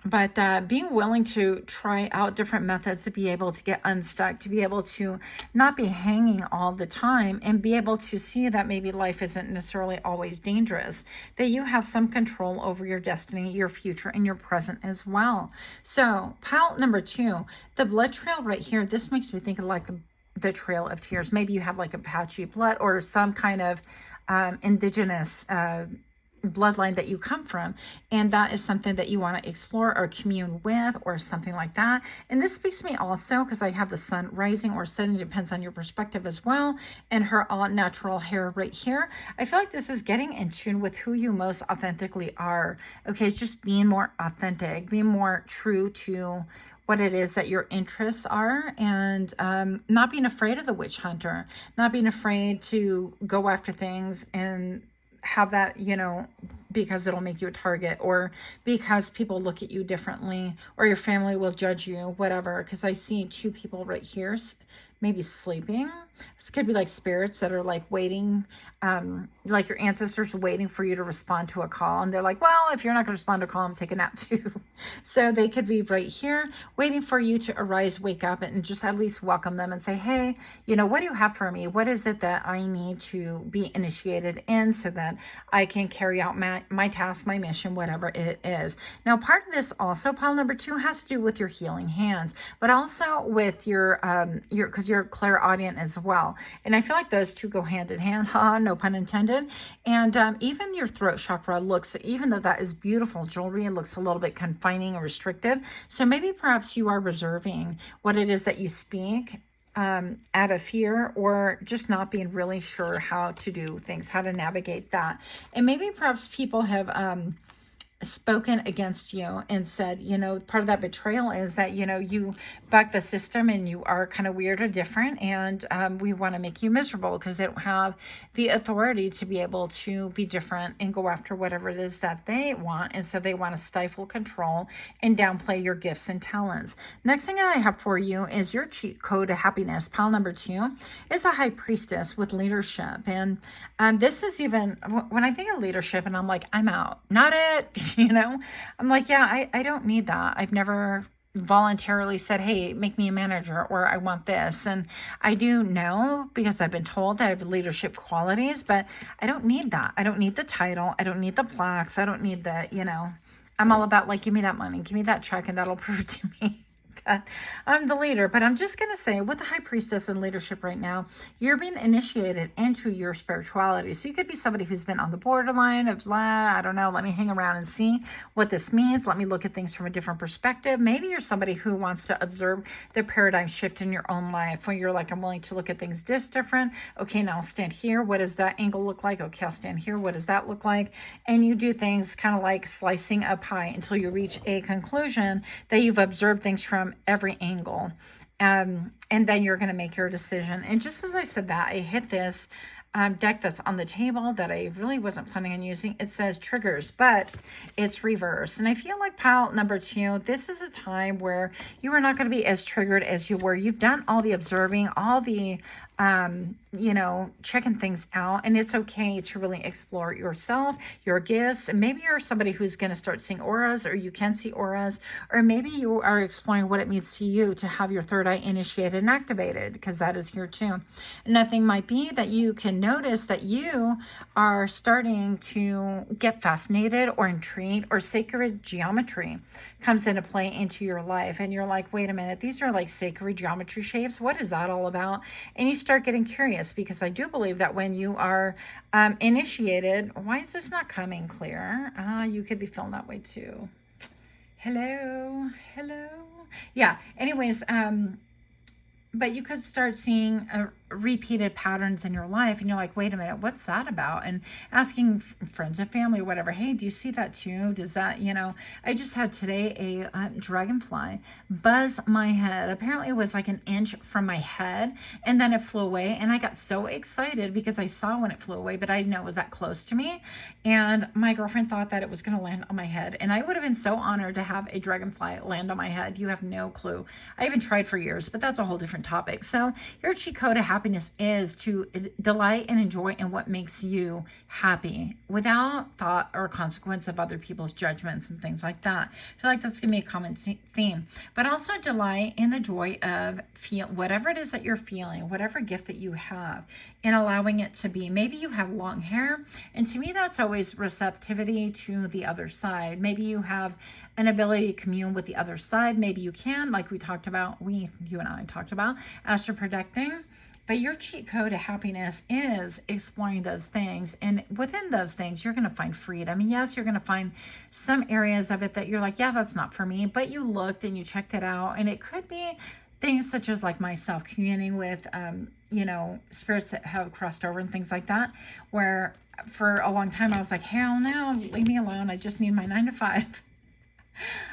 But being willing to try out different methods to be able to get unstuck, to be able to not be hanging all the time, and be able to see that maybe life isn't necessarily always dangerous, that you have some control over your destiny, your future, and your present as well. So pile number 2, the blood trail right here, this makes me think of like the Trail of Tears. Maybe you have like Apache blood or some kind of indigenous bloodline that you come from, and that is something that you want to explore or commune with or something like that. And this speaks to me also because I have the sun rising or setting, depends on your perspective as well, and her all natural hair right here. I feel like this is getting in tune with who you most authentically are. Okay, it's just being more authentic, being more true to what it is that your interests are, and not being afraid of the witch hunter, not being afraid to go after things and have that, because it'll make you a target, or because people look at you differently, or your family will judge you, whatever. Because I see 2 people right here, maybe sleeping. This could be like spirits that are like waiting, like your ancestors waiting for you to respond to a call. And they're like, well, if you're not going to respond to a call, I'm taking a nap too. So they could be right here waiting for you to arise, wake up, and just at least welcome them and say, hey, what do you have for me? What is it that I need to be initiated in so that I can carry out my task, my mission, whatever it is. Now, part of this also, pile number 2, has to do with your healing hands, but also with your because you're clairaudient as well. And I feel like those 2 go hand in hand, no pun intended. And even your throat chakra looks, even though that is beautiful jewelry, it looks a little bit confining or restrictive. So maybe perhaps you are reserving what it is that you speak out of fear, or just not being really sure how to do things, how to navigate that. And maybe perhaps people have spoken against you and said, part of that betrayal is that, you buck the system and you are kind of weird or different, and we want to make you miserable because they don't have the authority to be able to be different and go after whatever it is that they want. And so they want to stifle, control, and downplay your gifts and talents. Next thing that I have for you is your cheat code to happiness. Pile number 2 is a high priestess with leadership. And this is even, when I think of leadership and I'm like, I'm out, not it. I'm like, yeah, I don't need that. I've never voluntarily said, hey, make me a manager, or I want this. And I do know, because I've been told that I have leadership qualities, but I don't need that. I don't need the title. I don't need the plaques. I don't need the, I'm all about like, give me that money, give me that check, and that'll prove to me that I'm the leader. But I'm just going to say, with the high priestess in leadership right now, you're being initiated into your spirituality. So you could be somebody who's been on the borderline of, I don't know, let me hang around and see what this means. Let me look at things from a different perspective. Maybe you're somebody who wants to observe the paradigm shift in your own life, when you're like, I'm willing to look at things this different. Okay, now I'll stand here. What does that angle look like? Okay, I'll stand here. What does that look like? And you do things kind of like slicing a pie until you reach a conclusion that you've observed things from every angle. And then you're going to make your decision. And just as I said that, I hit this deck that's on the table that I really wasn't planning on using. It says triggers, but it's reverse. And I feel like pile number 2, this is a time where you are not going to be as triggered as you were. You've done all the observing, all the you know, checking things out. And it's okay to really explore yourself, your gifts. And maybe you're somebody who's going to start seeing auras, or you can see auras, or maybe you are exploring what it means to you to have your third eye initiated and activated, because that is here too. Another thing might be that you can notice that you are starting to get fascinated or intrigued, or sacred geometry comes into play into your life. And you're like, wait a minute, these are like sacred geometry shapes. What is that all about? And you start getting curious, because I do believe that when you are initiated, why is this not coming clear? You could be feeling that way too. Hello. Yeah. Anyways, but you could start seeing repeated patterns in your life, and you're like, wait a minute, what's that about? And asking friends and family or whatever, hey, do you see that too? Does that, you know, I just had today a dragonfly buzz my head. Apparently it was like an inch from my head, and then it flew away, and I got so excited because I saw when it flew away, but I didn't know it was that close to me. And my girlfriend thought that it was going to land on my head, and I would have been so honored to have a dragonfly land on my head. You have no clue. I even tried for years, but that's a whole different topic. So your cheat code of happiness is to delight and enjoy in what makes you happy, without thought or consequence of other people's judgments and things like that. I feel like that's gonna be a common theme. But also delight in the joy of whatever it is that you're feeling, whatever gift that you have, and allowing it to be. Maybe you have long hair, and to me that's always receptivity to the other side. Maybe you have an ability to commune with the other side. Maybe you can, like we talked about, you and I talked about astral projecting. But your cheat code of happiness is exploring those things. And within those things, you're going to find freedom. And yes, you're going to find some areas of it that you're like, yeah, that's not for me. But you looked and you checked it out. And it could be things such as like myself communing with, you know, spirits that have crossed over and things like that, where for a long time I was like, hell no, leave me alone. I just need my 9 to 5.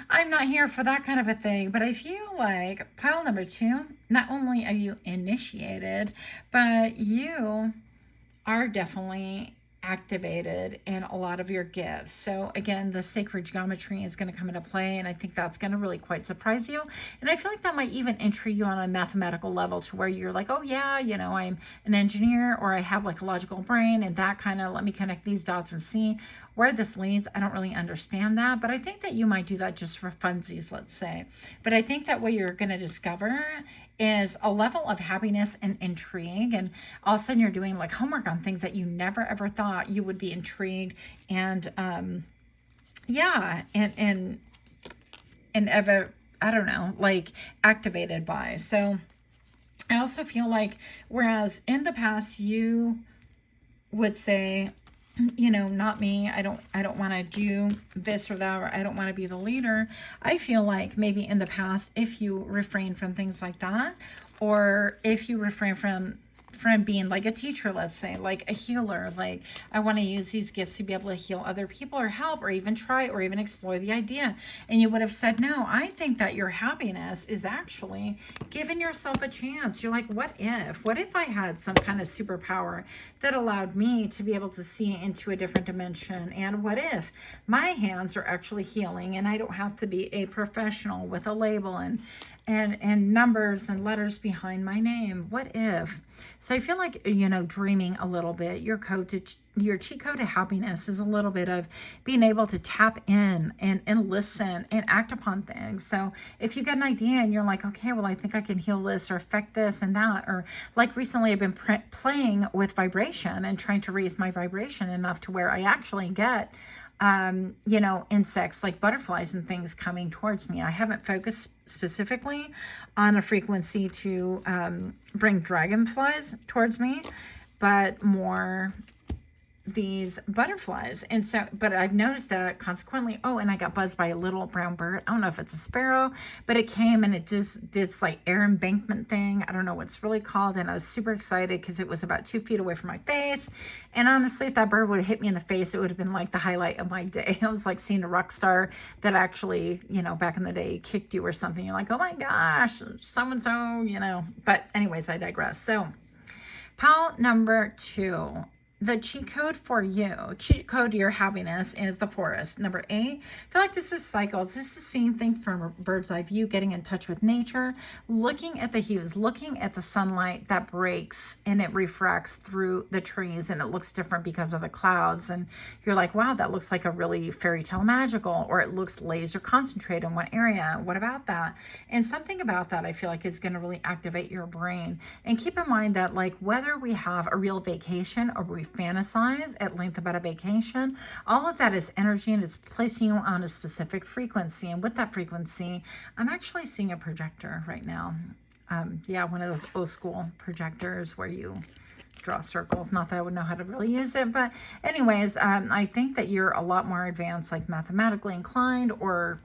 I'm not here for that kind of a thing. But I feel like pile number 2, not only are you initiated, but you are definitely activated in a lot of your gifts. So again, the sacred geometry is going to come into play, and I think that's going to really quite surprise you. And I feel like that might even intrigue you on a mathematical level, to where you're like, oh yeah, you know, I'm an engineer, or I have like a logical brain, and that kind of let me connect these dots and see where this leads. I don't really understand that, but I think that you might do that just for funsies, let's say. But I think that what you're going to discover is a level of happiness and intrigue, and all of a sudden you're doing like homework on things that you never ever thought you would be intrigued and yeah, and ever, I don't know, like activated by. So I also feel like, whereas in the past you would say, you know, not me, I don't want to do this or that, or I don't want to be the leader. I feel like maybe in the past, if you refrain from things like that, or if you refrain from being like a teacher, let's say, like a healer, like I want to use these gifts to be able to heal other people, or help, or even try, or even explore the idea, and you would have said no, I think that your happiness is actually giving yourself a chance. You're like, what if I had some kind of superpower that allowed me to be able to see into a different dimension? And what if my hands are actually healing, and I don't have to be a professional with a label and numbers and letters behind my name? What if? So I feel like, you know, dreaming a little bit, your cheat code of happiness is a little bit of being able to tap in and listen and act upon things. So if you get an idea and you're like, okay, well, I think I can heal this or affect this and that, or like recently I've been playing with vibration and trying to raise my vibration enough to where I actually get you know, insects like butterflies and things coming towards me. I haven't focused specifically on a frequency to bring dragonflies towards me, but more these butterflies. And so, but I've noticed that consequently, oh, and I got buzzed by a little brown bird. I don't know if it's a sparrow, but it came and it just did this like air embankment thing. I don't know what it's really called. And I was super excited because it was about 2 feet away from my face. And honestly, if that bird would have hit me in the face, it would have been like the highlight of my day. It was like seeing a rock star that actually, you know, back in the day kicked you or something. You're like, oh my gosh, so-and-so, you know. But anyways, I digress. So pile number 2. the cheat code for you, cheat code to your happiness is the forest. Number 8, I feel like this is cycles. This is seeing things from a bird's eye view, getting in touch with nature, looking at the hues, looking at the sunlight that breaks and it refracts through the trees and it looks different because of the clouds. And you're like, wow, that looks like a really fairy tale magical, or it looks laser concentrated in one area. What about that? And something about that I feel like is going to really activate your brain. And keep in mind that like whether we have a real vacation or we fantasize at length about a vacation, all of that is energy and it's placing you on a specific frequency. And with that frequency, I'm actually seeing a projector right now. Yeah, one of those old school projectors where you draw circles. Not that I would know how to really use it, but anyways, I think that you're a lot more advanced, like mathematically inclined or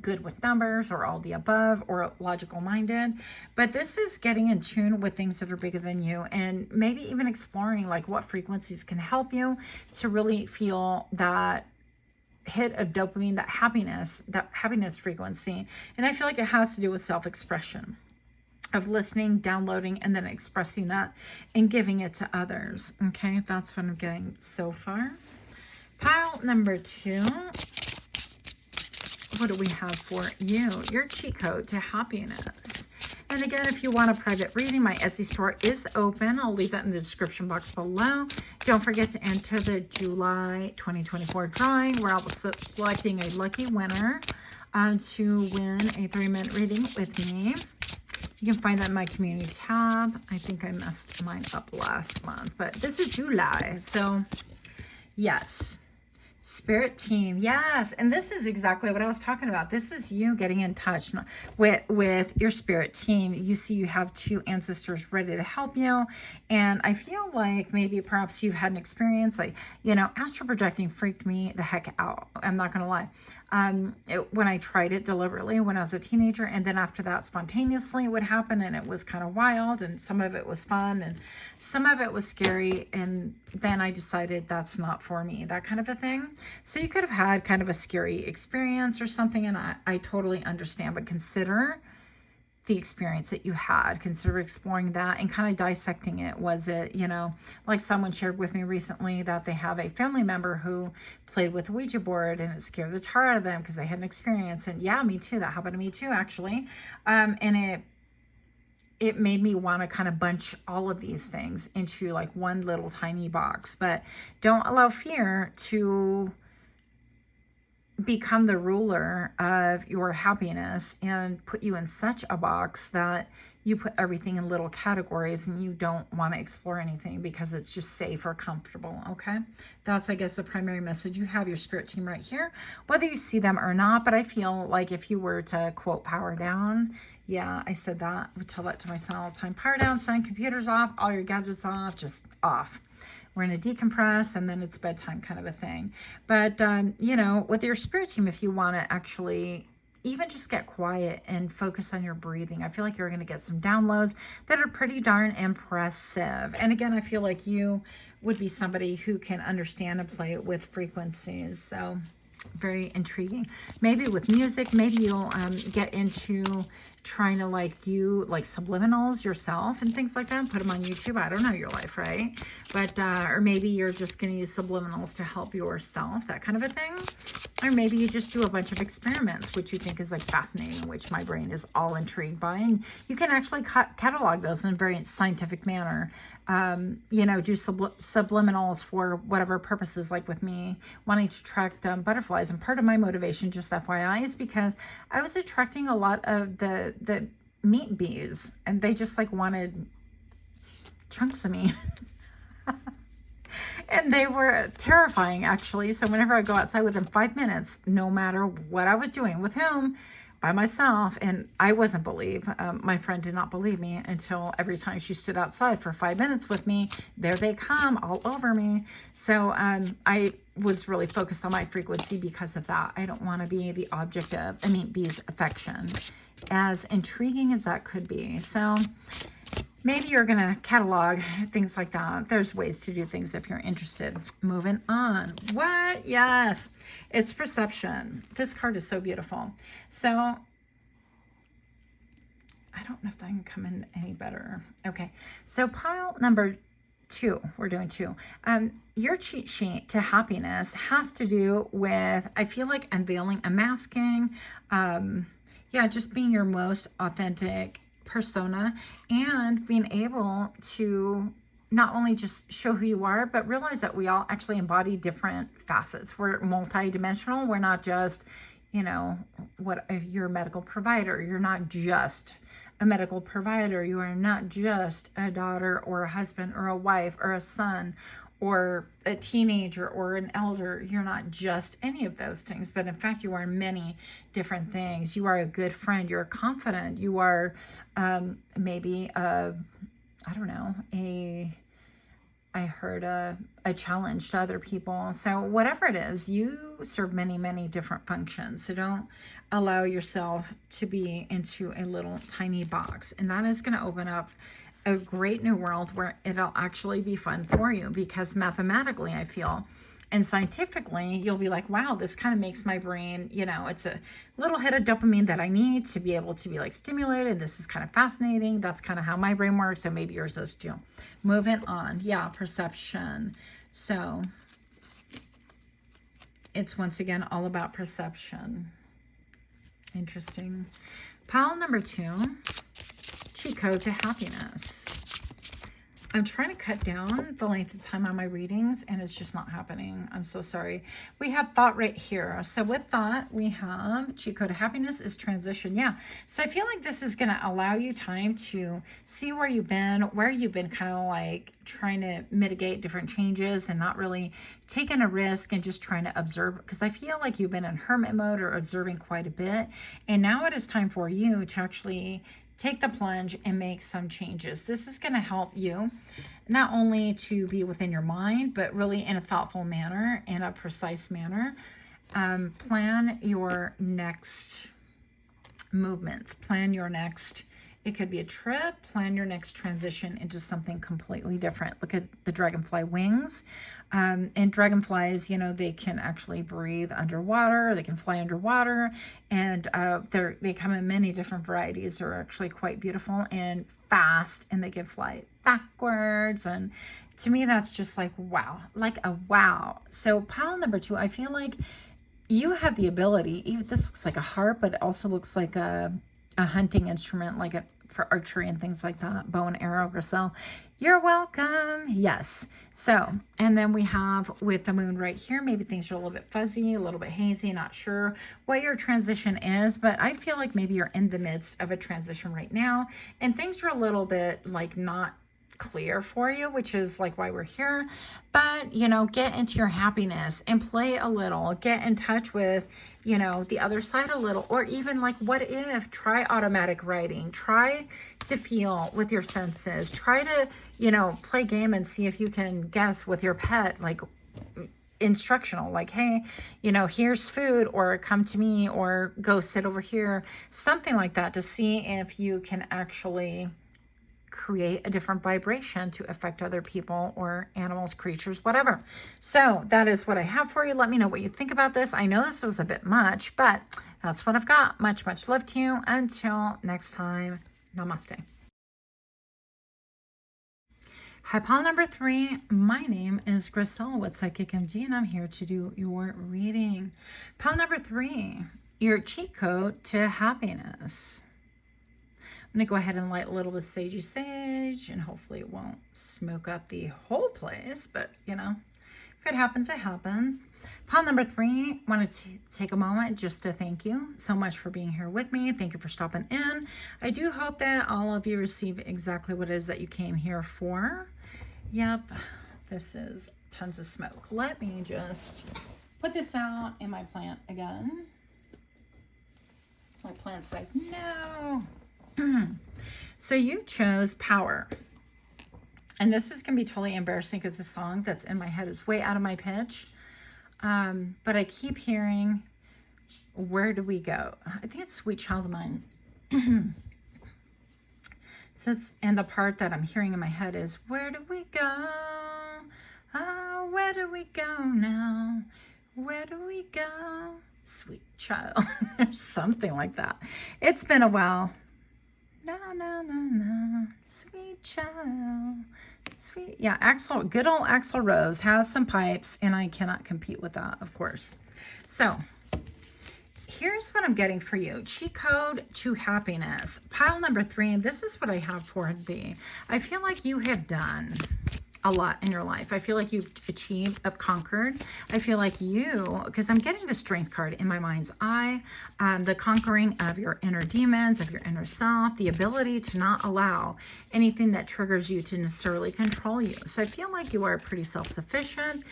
good with numbers or all the above or logical minded. But this is getting in tune with things that are bigger than you and maybe even exploring like what frequencies can help you to really feel that hit of dopamine, that happiness frequency. And I feel like it has to do with self-expression, of listening, downloading, and then expressing that and giving it to others. Okay, that's what I'm getting so far. Pile number 2. What do we have for you? Your cheat code to happiness. And again, if you want a private reading, my Etsy store is open. I'll leave that in the description box below. Don't forget to enter the July 2024 drawing, where I'll be selecting a lucky winner to win a 3-minute reading with me. You can find that in my community tab. I think I messed mine up last month, but this is July. So yes. Spirit team, yes. And this is exactly what I was talking about. This is you getting in touch with your spirit team. You see you have 2 ancestors ready to help you. And I feel like maybe perhaps you've had an experience like, astral projecting freaked me the heck out. I'm not going to lie. When I tried it deliberately when I was a teenager, and then after that spontaneously it would happen, and it was kind of wild, and some of it was fun and some of it was scary, and then I decided that's not for me, that kind of a thing. So you could have had kind of a scary experience or something, and I totally understand, but consider the experience that you had. Consider exploring that and kind of dissecting it. Was it, like someone shared with me recently that they have a family member who played with a Ouija board and it scared the tar out of them because they had an experience. And yeah, me too. That happened to me too, actually. And it made me want to kind of bunch all of these things into like one little tiny box. But don't allow fear to become the ruler of your happiness and put you in such a box that you put everything in little categories and you don't want to explore anything because it's just safe or comfortable. Okay, that's, I guess, the primary message. You have your spirit team right here, whether you see them or not. But I feel like if you were to quote power down, yeah, I said that. I tell that to my son all the time. Power down, son, computers off, all your gadgets off, just off. We're going to decompress, and then it's bedtime kind of a thing. But, with your spirit team, if you want to actually even just get quiet and focus on your breathing, I feel like you're going to get some downloads that are pretty darn impressive. And again, I feel like you would be somebody who can understand and play with frequencies. So very intriguing. Maybe with music, maybe you'll get into trying to do subliminals yourself and things like that and put them on YouTube. I don't know your life, right? But or maybe you're just going to use subliminals to help yourself, that kind of a thing. Or maybe you just do a bunch of experiments, which you think is fascinating, which my brain is all intrigued by. And you can actually catalog those in a very scientific manner. Do subliminals for whatever purposes, like with me wanting to attract butterflies. And part of my motivation, just FYI, is because I was attracting a lot of the meat bees, and they just wanted chunks of me. And they were terrifying, actually. So whenever I go outside, within 5 minutes, no matter what I was doing, with whom, by myself, and I wasn't believe. My friend did not believe me until every time she stood outside for 5 minutes with me, there they come all over me. So I was really focused on my frequency because of that. I don't want to be the object of a meat bee's affection, as intriguing as that could be. So maybe you're going to catalog things like that. There's ways to do things if you're interested. Moving on. What? Yes. It's perception. This card is so beautiful. So I don't know if that can come in any better. Okay. So pile number two. We're doing two. Your cheat sheet to happiness has to do with, I feel like, unveiling, unmasking, yeah, just being your most authentic persona and being able to not only just show who you are, but realize that we all actually embody different facets. We're multidimensional. We're not just, you know, what if you're a medical provider, you're not just a medical provider. You are not just a daughter or a husband or a wife or a son or a teenager or an elder. You're not just any of those things, but in fact, you are many different things. You are a good friend. You're confident. You are maybe I don't know, I heard a challenge to other people. So whatever it is, you serve many, many different functions. So don't allow yourself to be into a little tiny box. And that is going to open up a great new world where it'll actually be fun for you, because mathematically, I feel, and scientifically, you'll be like, wow, this kind of makes my brain, you know, it's a little hit of dopamine that I need to be able to be like stimulated. This is kind of fascinating. That's kind of how my brain works. So maybe yours does too. Moving on. Yeah, perception. So it's once again all about perception. Interesting. Pile number 2, cheat code to happiness. I'm trying to cut down the length of time on my readings, and it's just not happening. I'm so sorry. We have thought right here. So with thought, we have cheat code to happiness is transition. Yeah. So I feel like this is going to allow you time to see where you've been kind of like trying to mitigate different changes and not really taking a risk and just trying to observe, because I feel like you've been in hermit mode or observing quite a bit. And now it is time for you to actually take the plunge and make some changes. This is going to help you not only to be within your mind, but really in a thoughtful manner, in a precise manner. Plan your next movements, plan your next, it could be a trip, plan your next transition into something completely different. Look at the dragonfly wings. And dragonflies, you know, they can actually breathe underwater, they can fly underwater, and they come in many different varieties. They're actually quite beautiful and fast, and they can fly backwards. And to me, that's just like, wow, like a wow. So pile number 2, I feel like you have the ability, even this looks like a harp, but it also looks like a hunting instrument, like for archery and things like that, bow and arrow, Griselle. You're welcome. Yes. So, and then we have with the moon right here, maybe things are a little bit fuzzy, a little bit hazy, not sure what your transition is, but I feel like maybe you're in the midst of a transition right now, and things are a little bit like not clear for you, which is like why we're here. But, you know, get into your happiness and play a little, get in touch with, you know, the other side a little, or even like, what if, try automatic writing, try to feel with your senses, try to, you know, play game and see if you can guess with your pet, like instructional, like, hey, you know, here's food, or come to me, or go sit over here, something like that, to see if you can actually create a different vibration to affect other people or animals, creatures, whatever. So that is what I have for you. Let me know what you think about this. I know this was a bit much, but that's what I've got. Much, much love to you. Until next time, namaste. Hi, pile number 3. My name is Griselle with Psychicmd, and I'm here to do your reading. Pile number 3, your cheat code to happiness. I'm going to go ahead and light a little bit sagey sage, and hopefully it won't smoke up the whole place, but you know, if it happens, it happens. Pile number 3, wanted to take a moment just to thank you so much for being here with me. Thank you for stopping in. I do hope that all of you receive exactly what it is that you came here for. Yep, this is tons of smoke. Let me just put this out in my plant again. My plant's like, no. So you chose power, and this is gonna be totally embarrassing because the song that's in my head is way out of my pitch, but I keep hearing, where do we go? I think it's Sweet Child of Mine. So and the part that I'm hearing in my head is, where do we go? Oh, where do we go now? Where do we go? Sweet child. Something like that. It's been a while. Na, na, na, na. Sweet child. Sweet. Yeah, Axl, good old Axl Rose has some pipes, and I cannot compete with that, of course. So, here's what I'm getting for you. Cheat code to happiness. Pile number 3, and this is what I have for thee. I feel like you have done a lot in your life. I feel like you've achieved, conquered. I feel like you, because I'm getting the strength card in my mind's eye, the conquering of your inner demons, of your inner self, the ability to not allow anything that triggers you to necessarily control you. So I feel like you are pretty self-sufficient.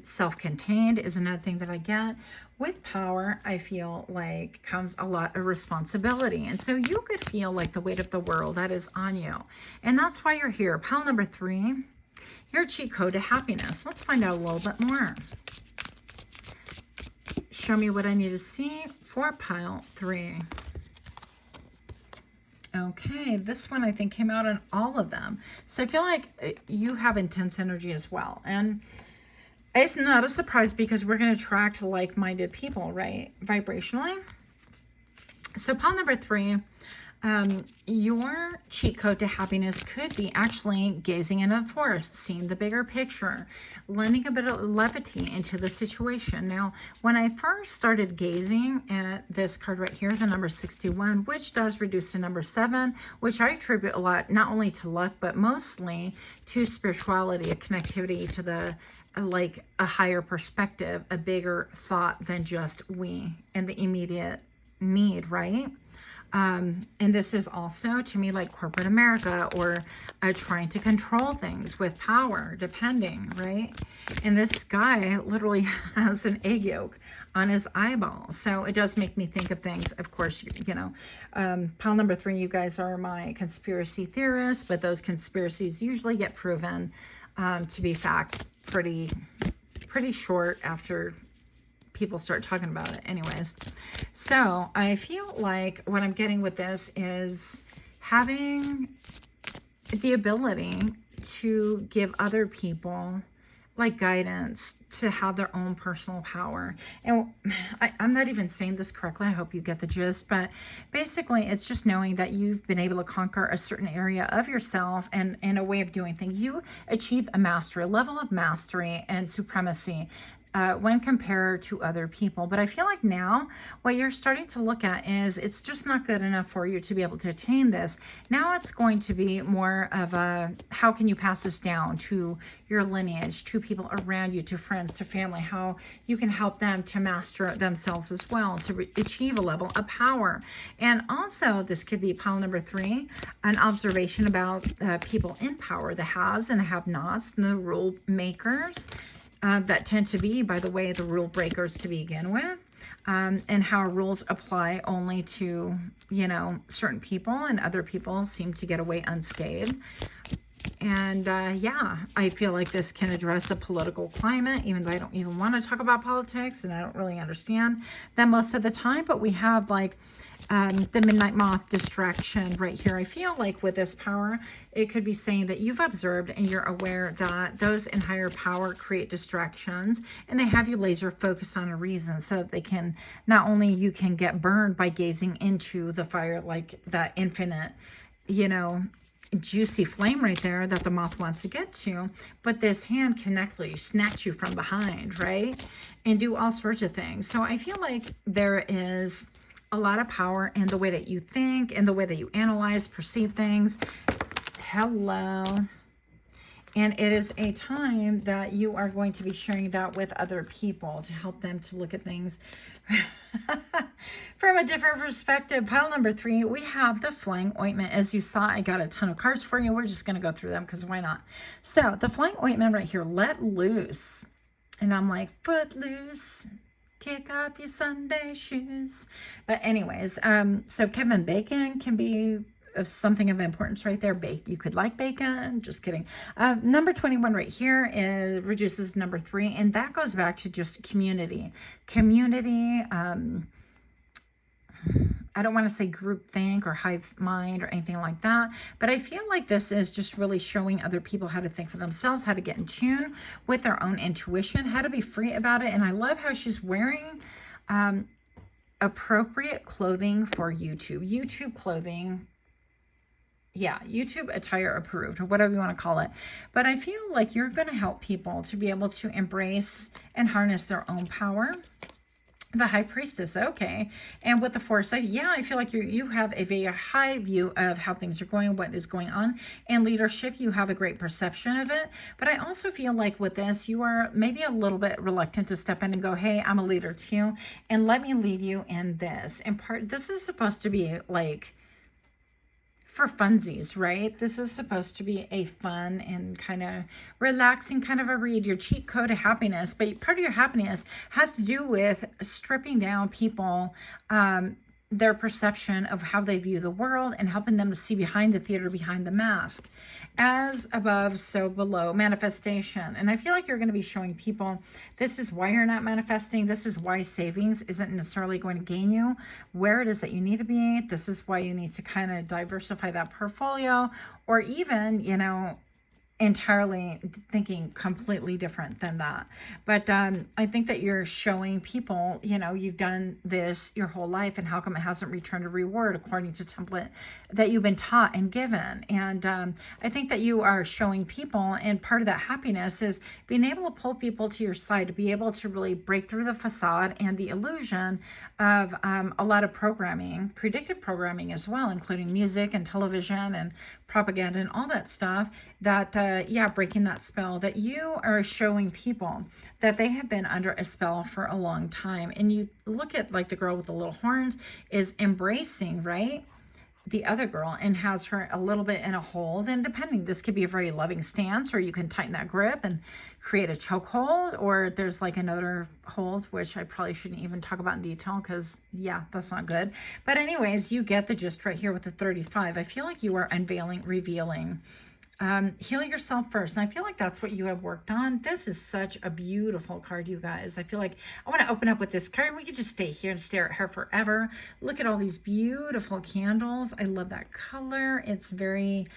Self-contained is another thing that I get. With power, I feel like comes a lot of responsibility. And so you could feel like the weight of the world that is on you. And that's why you're here. Pile number 3, your cheat code to happiness. Let's find out a little bit more. Show me what I need to see for pile 3. Okay, this one I think came out on all of them. So I feel like you have intense energy as well. And it's not a surprise because we're going to attract like-minded people, right? Vibrationally. So pile number 3, your cheat code to happiness could be actually gazing into the forest, seeing the bigger picture, lending a bit of levity into the situation. Now, when I first started gazing at this card right here, the number 61, which does reduce to number 7, which I attribute a lot, not only to luck, but mostly to spirituality, a connectivity to the like a higher perspective, a bigger thought than just we and the immediate need, right? And this is also to me like corporate America or trying to control things with power, depending, right? And this guy literally has an egg yolk on his eyeball. So it does make me think of things, of course, you know, pile number 3, you guys are my conspiracy theorists, but those conspiracies usually get proven to be fact pretty short after people start talking about it anyways. So I feel like what I'm getting with this is having the ability to give other people like guidance to have their own personal power. And I'm not even saying this correctly. I hope you get the gist, but basically it's just knowing that you've been able to conquer a certain area of yourself and a way of doing things. You achieve a mastery, a level of mastery and supremacy when compared to other people. But I feel like now what you're starting to look at is it's just not good enough for you to be able to attain this. Now it's going to be more of a, how can you pass this down to your lineage, to people around you, to friends, to family, how you can help them to master themselves as well, to achieve a level of power. And also this could be pile number 3, an observation about people in power, the haves and the have-nots, and the rule makers. That tend to be, by the way, the rule breakers to begin with, and how rules apply only to, you know, certain people and other people seem to get away unscathed. And yeah, I feel like this can address a political climate, even though I don't even want to talk about politics and I don't really understand that most of the time. But we have like the Midnight Moth distraction right here. I feel like with this power, it could be saying that you've observed and you're aware that those in higher power create distractions and they have you laser focus on a reason so that they can, not only you can get burned by gazing into the fire, like that infinite, you know, juicy flame right there that the moth wants to get to, but this hand can actually snatch you from behind, right? And do all sorts of things. So I feel like there is a lot of power in the way that you think and the way that you analyze, perceive things. Hello. And it is a time that you are going to be sharing that with other people to help them to look at things from a different perspective. Pile number 3, we have the Flying Ointment. As you saw, I got a ton of cards for you. We're just going to go through them because why not? So the Flying Ointment right here, let loose. And I'm like, foot loose. Kick off your Sunday shoes. But anyways, so Kevin Bacon can be something of importance right there. You could like bacon. Just kidding. Number 21 right here is reduces number 3. And that goes back to just community. Community, I don't want to say groupthink or hive mind or anything like that, but I feel like this is just really showing other people how to think for themselves, how to get in tune with their own intuition, how to be free about it. And I love how she's wearing appropriate clothing for YouTube. YouTube clothing yeah, YouTube attire approved, or whatever you want to call it. But I feel like you're going to help people to be able to embrace and harness their own power. The High Priestess, okay. And with the Foresight, yeah, I feel like you have a very high view of how things are going, what is going on. And leadership, you have a great perception of it. But I also feel like with this, you are maybe a little bit reluctant to step in and go, hey, I'm a leader too, and let me lead you in this. And this is supposed to be like for funsies, right? This is supposed to be a fun and kind of relaxing kind of a read, your cheat code of happiness. But part of your happiness has to do with stripping down people, their perception of how they view the world, and helping them to see behind the theater, behind the mask. As above, so below, manifestation. And I feel like you're going to be showing people this is why you're not manifesting. This is why savings isn't necessarily going to gain you where it is that you need to be. This is why you need to kind of diversify that portfolio, or even, you know, entirely thinking completely different than that. But I think that you're showing people, you know, you've done this your whole life, and how come it hasn't returned a reward according to template that you've been taught and given. And I think that you are showing people, and part of that happiness is being able to pull people to your side, to be able to really break through the facade and the illusion of a lot of programming, predictive programming as well, including music and television and propaganda and all that stuff, that yeah, breaking that spell, that you are showing people that they have been under a spell for a long time. And you look at like the girl with the little horns is embracing, right, the other girl, and has her a little bit in a hold. And depending, this could be a very loving stance, or you can tighten that grip and create a chokehold, or there's like another hold, which I probably shouldn't even talk about in detail because, yeah, that's not good. But anyways, you get the gist right here with the 35. I feel like you are unveiling, revealing. Heal yourself first. And I feel like that's what you have worked on. This is such a beautiful card, you guys. I feel like I want to open up with this card. We could just stay here and stare at her forever. Look at all these beautiful candles. I love that color. It's very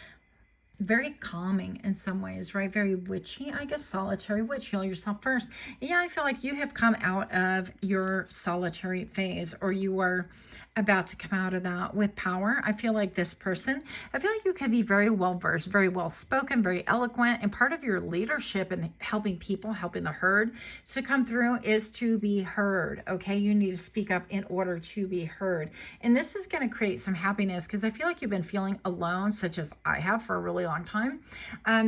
calming in some ways, right? Very witchy, I guess. Solitary witch. Heal yourself first. Yeah, I feel like you have come out of your solitary phase, or you are about to come out of that with power. I feel like this person, I feel like you can be very well versed, very well spoken, very eloquent, and part of your leadership and helping people, helping the herd to come through is to be heard. Okay, you need to speak up in order to be heard. And this is going to create some happiness, because I feel like you've been feeling alone, such as I have for a really long time,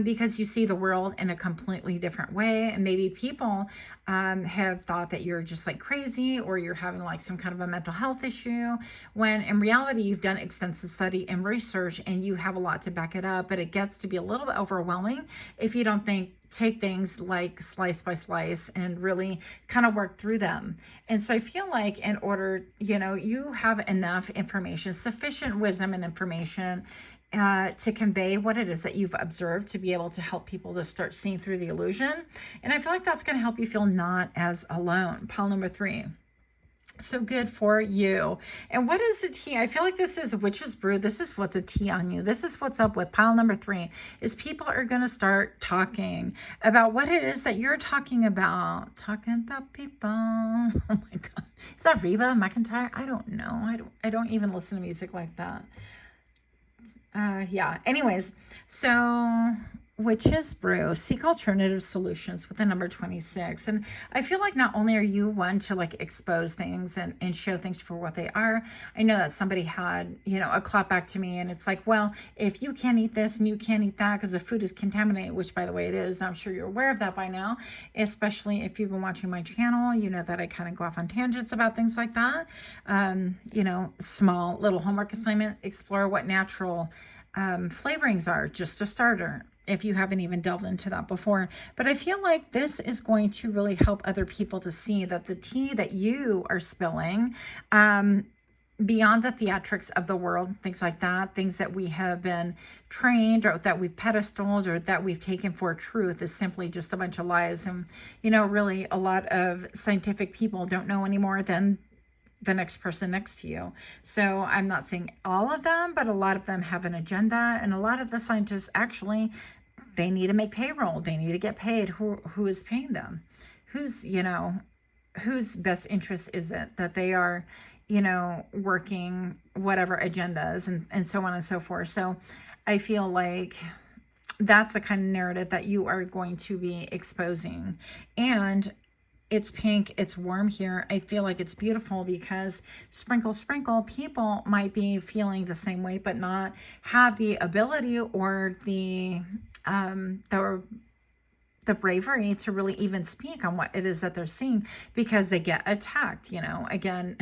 because you see the world in a completely different way. And maybe people have thought that you're just like crazy, or you're having like some kind of a mental health issue, when in reality you've done extensive study and research and you have a lot to back it up. But it gets to be a little bit overwhelming if you don't take things like slice by slice and really kind of work through them. And so I feel like in order, you know, you have enough information, sufficient wisdom and information to convey what it is that you've observed, to be able to help people to start seeing through the illusion. And I feel like that's going to help you feel not as alone. Pile number 3. So good for you. And what is the tea? I feel like this is a witch's brew. This is what's a tea on you. This is what's up with pile number 3, is people are going to start talking about what it is that you're talking about. Talking about people. Oh my God. Is that Reba McEntire? I don't know. I don't even listen to music like that. Yeah. Anyways, so Witch's Brew, seek alternative solutions with the number 26. And I feel like not only are you one to like expose things and show things for what they are. I know that somebody had, you know, a clap back to me, and it's like, well, if you can't eat this and you can't eat that because the food is contaminated, which by the way it is, I'm sure you're aware of that by now, especially if you've been watching my channel, you know that I kind of go off on tangents about things like that. You know, small little homework assignment, explore what natural flavorings are, just a starter, if you haven't even delved into that before. But I feel like this is going to really help other people to see that the tea that you are spilling, beyond the theatrics of the world, things like that, things that we have been trained or that we've pedestaled or that we've taken for truth, is simply just a bunch of lies. And, you know, really a lot of scientific people don't know any more than the next person next to you. So I'm not saying all of them, but a lot of them have an agenda, and a lot of the scientists actually, they need to make payroll. They need to get paid. Who is paying them? Who's, you know, whose best interest is it that they are, working whatever agendas and so on and so forth. So I feel like that's the kind of narrative that you are going to be exposing. And it's pink, it's warm here. I feel like it's beautiful because sprinkle, sprinkle, people might be feeling the same way, but not have the ability or the bravery to really even speak on what it is that they're seeing because they get attacked, again.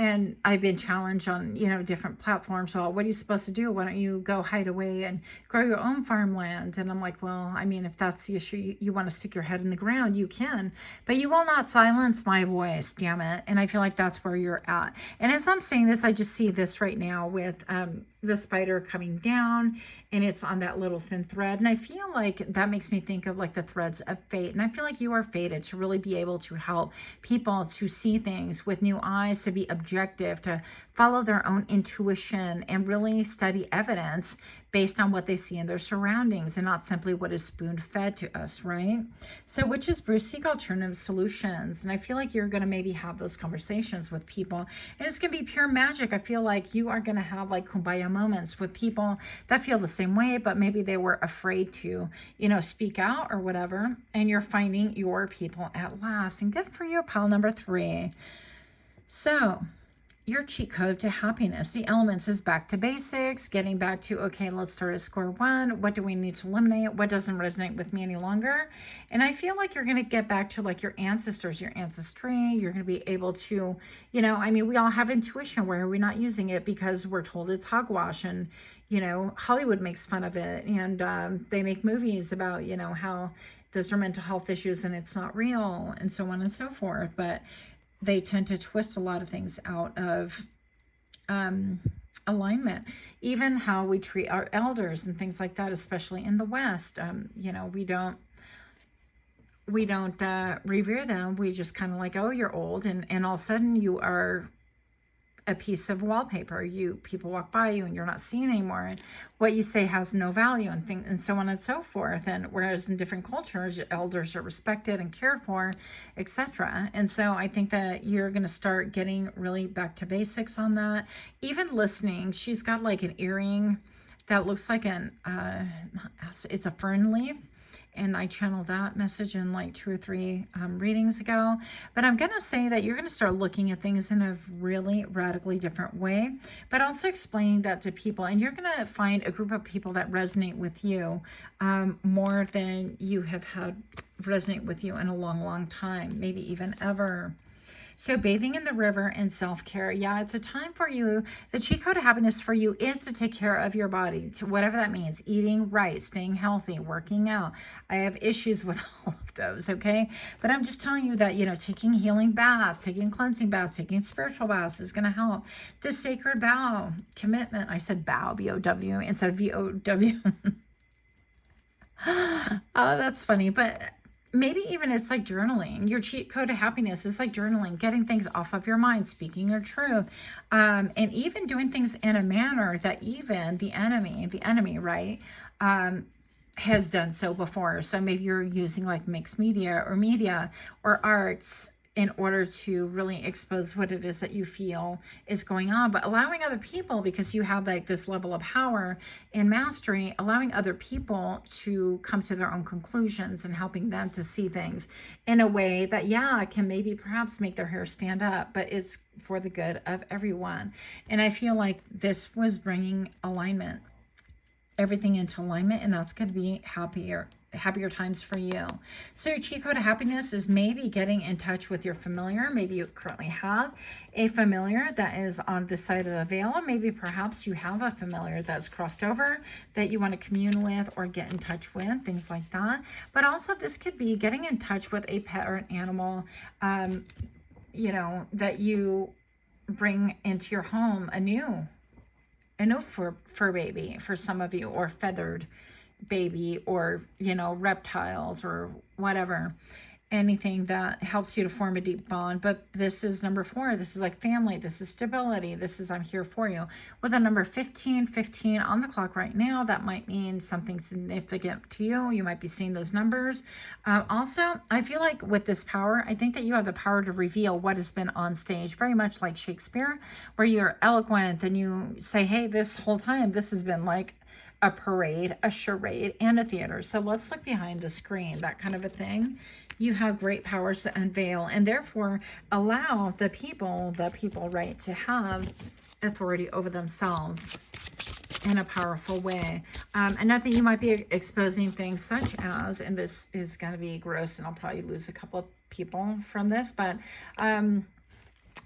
And I've been challenged on, different platforms. Well, what are you supposed to do? Why don't you go hide away and grow your own farmland? And I'm like, well, I mean, if that's the issue, you want to stick your head in the ground, you can, but you will not silence my voice, damn it. And I feel like that's where you're at. And as I'm saying this, I just see this right now with the spider coming down, and it's on that little thin thread. And I feel like that makes me think of like the threads of fate. And I feel like you are fated to really be able to help people to see things with new eyes, to be objective, to follow their own intuition and really study evidence based on what they see in their surroundings and not simply what is spoon fed to us, right? So witches brew, seek alternative solutions. And I feel like you're going to maybe have those conversations with people, and it's going to be pure magic. I feel like you are going to have like kumbaya moments with people that feel the same way, but maybe they were afraid to, speak out or whatever. And you're finding your people at last. And good for you, pile number 3. So your cheat code to happiness, the elements, is back to basics, getting back to, okay, let's start at square one. What do we need to eliminate? What doesn't resonate with me any longer? And I feel like you're going to get back to like your ancestors, your ancestry. You're going to be able to, we all have intuition. Why are we not using it? Because we're told it's hogwash, and, Hollywood makes fun of it, and they make movies about, how those are mental health issues and it's not real, and so on and so forth. But they tend to twist a lot of things out of alignment, even how we treat our elders and things like that, especially in the West. We don't revere them. We just kind of like, oh, you're old, and all of a sudden you are a piece of wallpaper. People walk by you and you're not seen anymore, and what you say has no value, and so on and so forth. And whereas in different cultures, elders are respected and cared for, etc. And so I think that you're going to start getting really back to basics on that. Even listening, she's got like an earring that looks like it's a fern leaf. And I channeled that message in like 2 or 3 readings ago. But I'm going to say that you're going to start looking at things in a really radically different way, but also explaining that to people. And you're going to find a group of people that resonate with you more than you have had resonate with you in a long, long time, maybe even ever. So bathing in the river and self-care. Yeah, it's a time for you. The cheat code of happiness for you is to take care of your body, to whatever that means. Eating right, staying healthy, working out. I have issues with all of those, okay? But I'm just telling you that, taking healing baths, taking cleansing baths, taking spiritual baths is going to help. The sacred vow, commitment. I said bow, B-O-W, instead of V-O-W. Oh, that's funny. But maybe even it's like journaling. Your cheat code of happiness is like journaling, getting things off of your mind, speaking your truth, and even doing things in a manner that even the enemy, right, has done so before. So maybe you're using like mixed media or arts in order to really expose what it is that you feel is going on, but allowing other people, because you have like this level of power and mastery, allowing other people to come to their own conclusions and helping them to see things in a way that, can maybe perhaps make their hair stand up, but it's for the good of everyone. And I feel like this was bringing alignment, everything into alignment, and that's going to be happier times for you. So your cheat code of happiness is maybe getting in touch with your familiar. Maybe you currently have a familiar that is on this side of the veil. Maybe perhaps you have a familiar that's crossed over that you want to commune with or get in touch with, things like that. But also this could be getting in touch with a pet or an animal, that you bring into your home, a new fur baby for some of you, or feathered baby, or reptiles or whatever. anything that helps you to form a deep bond. But this is number 4. This is like family. This is stability. This is I'm here for you. With a number 15 on the clock right now, that might mean something significant to you. You might be seeing those numbers. Also, I feel like with this power, I think that you have the power to reveal what has been on stage, very much like Shakespeare, where you're eloquent and you say, hey, this whole time, this has been like a parade, a charade, and a theater. So let's look behind the screen, that kind of a thing. You have great powers to unveil and therefore allow the people, right, to have authority over themselves in a powerful way. And not that you might be exposing things such as, and this is going to be gross and I'll probably lose a couple of people from this, but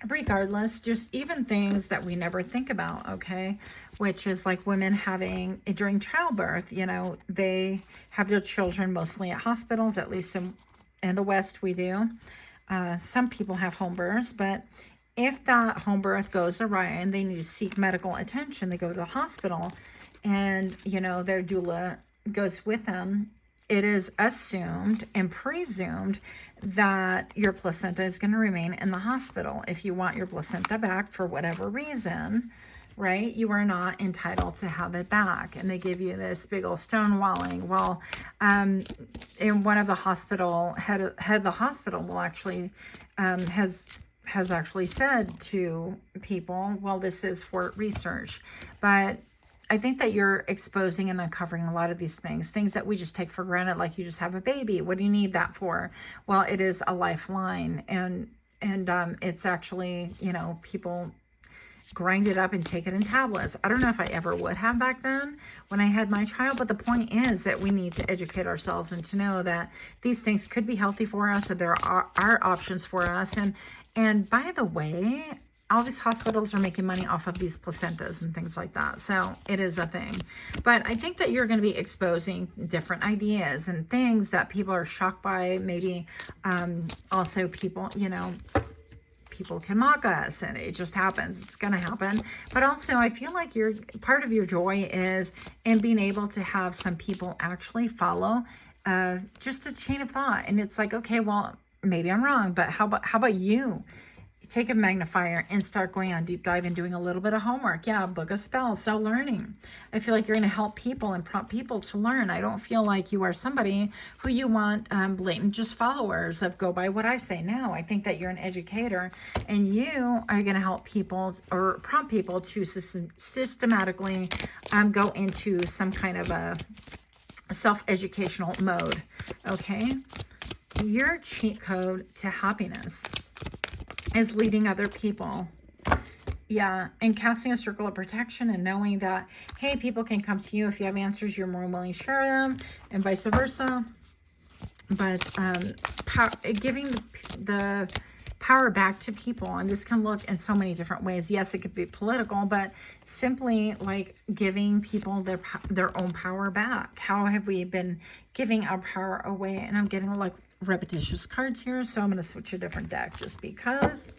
regardless, just even things that we never think about, okay, which is like women having, during childbirth, you know, they have their children mostly at hospitals, at least in the West we do. Some people have home births, but if that home birth goes awry and they need to seek medical attention, they go to the hospital and, you know, their doula goes with them. It is assumed and presumed that your placenta is going to remain in the hospital. If you want your placenta back for whatever reason, right, you are not entitled to have it back. And they give you this big old stonewalling. Well, in one of the hospital, head of the hospital will actually, has actually said to people, well, this is for research. But I think that you're exposing and uncovering a lot of these things that we just take for granted, like you just have a baby. What do you need that for? Well, it is a lifeline. And it's actually, you know, people grind it up and take it in tablets. I don't know if I ever would have back then when I had my child, but the point is that we need to educate ourselves and to know that these things could be healthy for us, or there are options for us. And by the way, all these hospitals are making money off of these placentas and things like that. So it is a thing. But I think that you're going to be exposing different ideas and things that people are shocked by. Maybe also people, you know, people can mock us and it just happens. It's going to happen. But also I feel like part of your joy is in being able to have some people actually follow just a chain of thought. And it's like, okay, well, maybe I'm wrong, but how about you? Take a magnifier and start going on deep dive and doing a little bit of homework. Yeah, book a spell, so learning. I feel like you're going to help people and prompt people to learn. I don't feel like you are somebody who you want blatant just followers of go by what I say. No, I think that you're an educator and you are going to help people or prompt people to systematically go into some kind of a self-educational mode. Okay, your cheat code to happiness is leading other people. Yeah, and casting a circle of protection and knowing that, hey, people can come to you. If you have answers, you're more willing to share them, and vice versa. But giving the power back to people, and this can look in so many different ways. Yes, it could be political, but simply like giving people their own power back. How have we been giving our power away? And I'm getting like repetitious cards here, so I'm going to switch a different deck just because.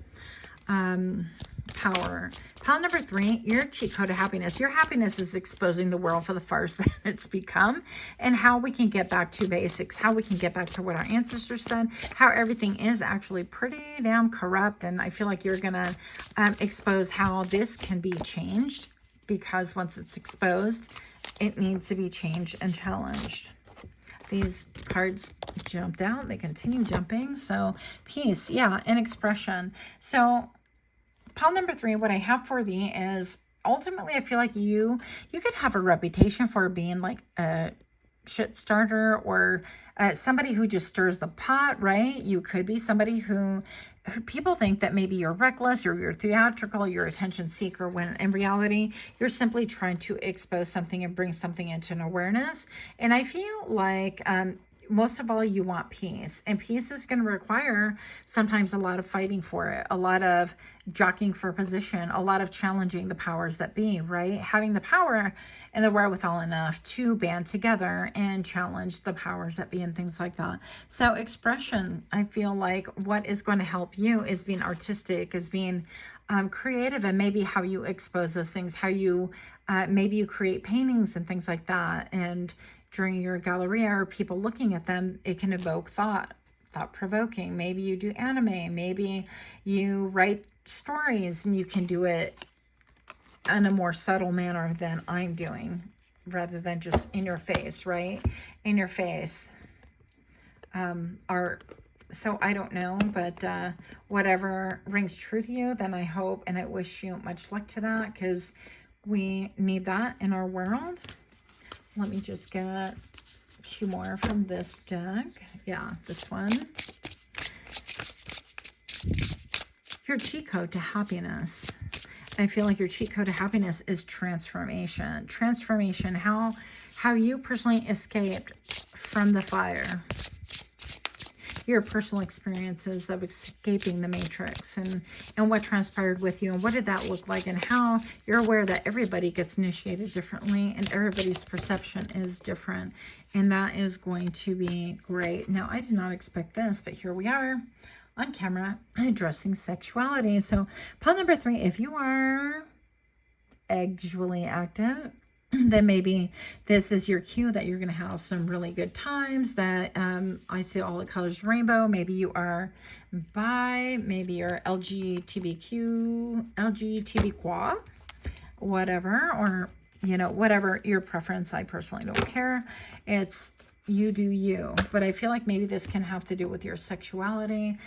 Power number 3, your cheat code of happiness. Your happiness is exposing the world for the farce that it's become, and how we can get back to basics, how we can get back to what our ancestors said, how everything is actually pretty damn corrupt. And I feel like you're gonna expose how this can be changed, because once it's exposed, it needs to be changed and challenged. These cards jumped out. They continue jumping. So peace, yeah, and expression. So pile number 3, what I have for thee is ultimately I feel like you could have a reputation for being like a shit starter or somebody who just stirs the pot, right? You could be somebody who people think that maybe you're reckless or you're theatrical, you're attention seeker, when in reality, you're simply trying to expose something and bring something into an awareness. And I feel like most of all, you want peace, and peace is going to require sometimes a lot of fighting for it, a lot of jockeying for position, a lot of challenging the powers that be, right? Having the power and the wherewithal enough to band together and challenge the powers that be and things like that. So expression, I feel like what is going to help you is being artistic, is being creative, and maybe how you expose those things, how you maybe you create paintings and things like that. And during your galleria or people looking at them, it can evoke thought thought-provoking. Maybe you do anime. Maybe you write stories, and you can do it in a more subtle manner than I'm doing, rather than just in your face, right? In your face. So I don't know, but whatever rings true to you, then I hope and I wish you much luck to that, because we need that in our world. Let me just get 2 more from this deck. Yeah, this one. Your cheat code to happiness. I feel like your cheat code to happiness is transformation. Transformation, how you personally escaped from the fire. Your personal experiences of escaping the matrix, and what transpired with you, and what did that look like, and how you're aware that everybody gets initiated differently and everybody's perception is different, and that is going to be great. Now, I did not expect this, but here we are on camera addressing sexuality. So pile number 3, if you are sexually active, then maybe this is your cue that you're going to have some really good times, that I see all the colors rainbow. Maybe you are bi, maybe you're LGBTQ, whatever, or, you know, whatever your preference. I personally don't care. It's you do you. But I feel like maybe this can have to do with your sexuality,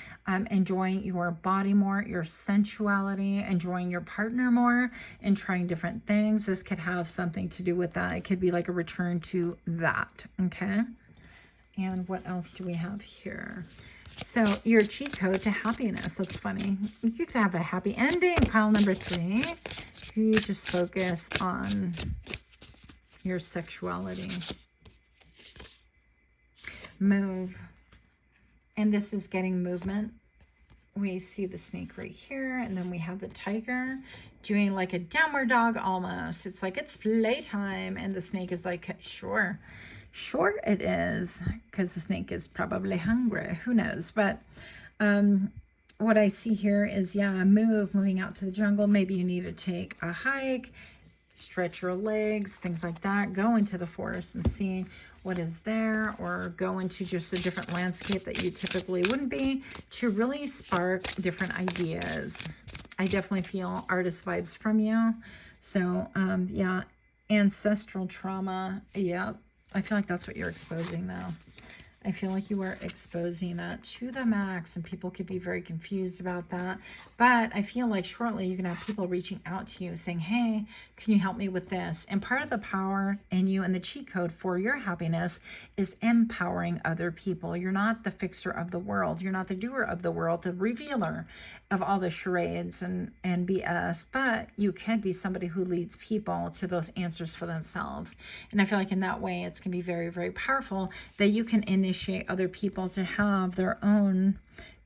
enjoying your body more, your sensuality, enjoying your partner more, and trying different things. This could have something to do with that. It could be like a return to that. Okay. And what else do we have here? So your cheat code to happiness. That's funny. You could have a happy ending. Pile number 3. You just focus on your sexuality. Move. And this is getting movement. We see the snake right here, and then we have the tiger doing like a downward dog almost. It's like it's playtime, and the snake is like, sure it is, because the snake is probably hungry. Who knows? But what I see here is, yeah, moving out to the jungle. Maybe you need to take a hike, stretch your legs, things like that. Go into the forest and see what is there, or go into just a different landscape that you typically wouldn't be, to really spark different ideas. I definitely feel artist vibes from you. So yeah, ancestral trauma. Yeah, I feel like that's what you're exposing though. I feel like you are exposing that to the max, and people could be very confused about that. But I feel like shortly you're going to have people reaching out to you saying, hey, can you help me with this? And part of the power in you and the cheat code for your happiness is empowering other people. You're not the fixer of the world. You're not the doer of the world, the revealer of all the charades and BS, but you can be somebody who leads people to those answers for themselves. And I feel like in that way, it's going to be very, very powerful that you can initiate other people to have their own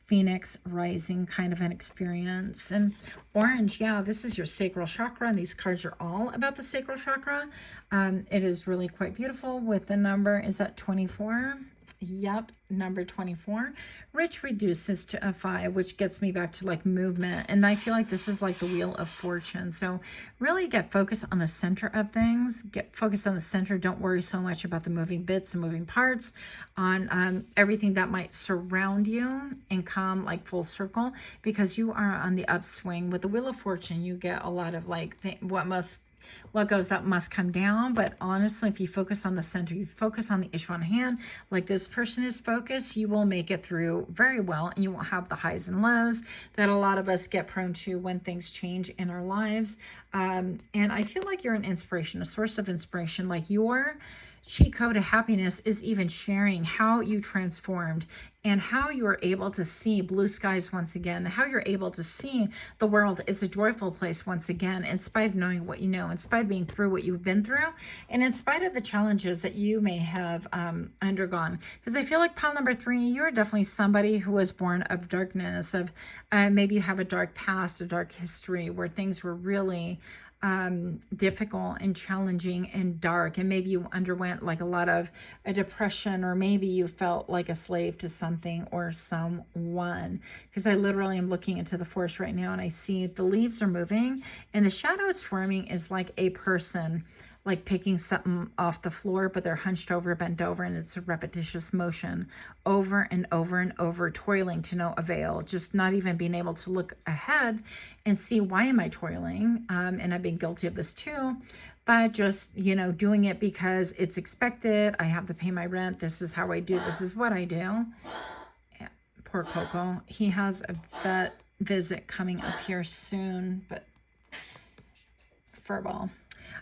Phoenix rising kind of an experience. And orange, yeah, this is your sacral chakra, and these cards are all about the sacral chakra. It is really quite beautiful. With the number, is that 24? Yep, number 24. Rich reduces to a 5, which gets me back to like movement. And I feel like this is like the wheel of fortune. So really get focused on the center of things. Get focused on the center. Don't worry so much about the moving bits and moving parts, on everything that might surround you, and come like full circle, because you are on the upswing. With the wheel of fortune, you get a lot of like what goes up must come down. But honestly, if you focus on the center, you focus on the issue on hand, like this person is focused, you will make it through very well, and you won't have the highs and lows that a lot of us get prone to when things change in our lives. And I feel like you're an inspiration, a source of inspiration. Like your cheat code to happiness is even sharing how you transformed, and how you are able to see blue skies once again, how you're able to see the world is a joyful place once again, in spite of knowing what you know, in spite of being through what you've been through, and in spite of the challenges that you may have undergone. Because I feel like pile number 3, you're definitely somebody who was born of darkness, of maybe you have a dark past, a dark history where things were really difficult and challenging and dark, and maybe you underwent like a lot of a depression, or maybe you felt like a slave to something or someone. Because I literally am looking into the forest right now, and I see the leaves are moving, and the shadow is forming is like a person like picking something off the floor, but they're hunched over, bent over, and it's a repetitious motion over and over and over, toiling to no avail, just not even being able to look ahead and see, why am I toiling? And I've been guilty of this too, but just, you know, doing it because it's expected. I have to pay my rent. This is how I do. This is what I do. Yeah, poor Coco. He has a vet visit coming up here soon, but furball.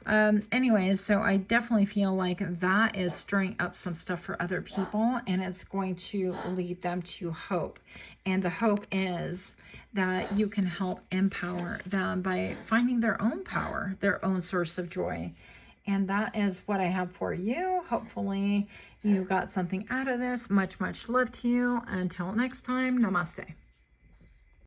Anyways, so I definitely feel like that is stirring up some stuff for other people, and it's going to lead them to hope. And the hope is that you can help empower them by finding their own power, their own source of joy. And that is what I have for you. Hopefully you got something out of this. Much, much love to you. Until next time, namaste.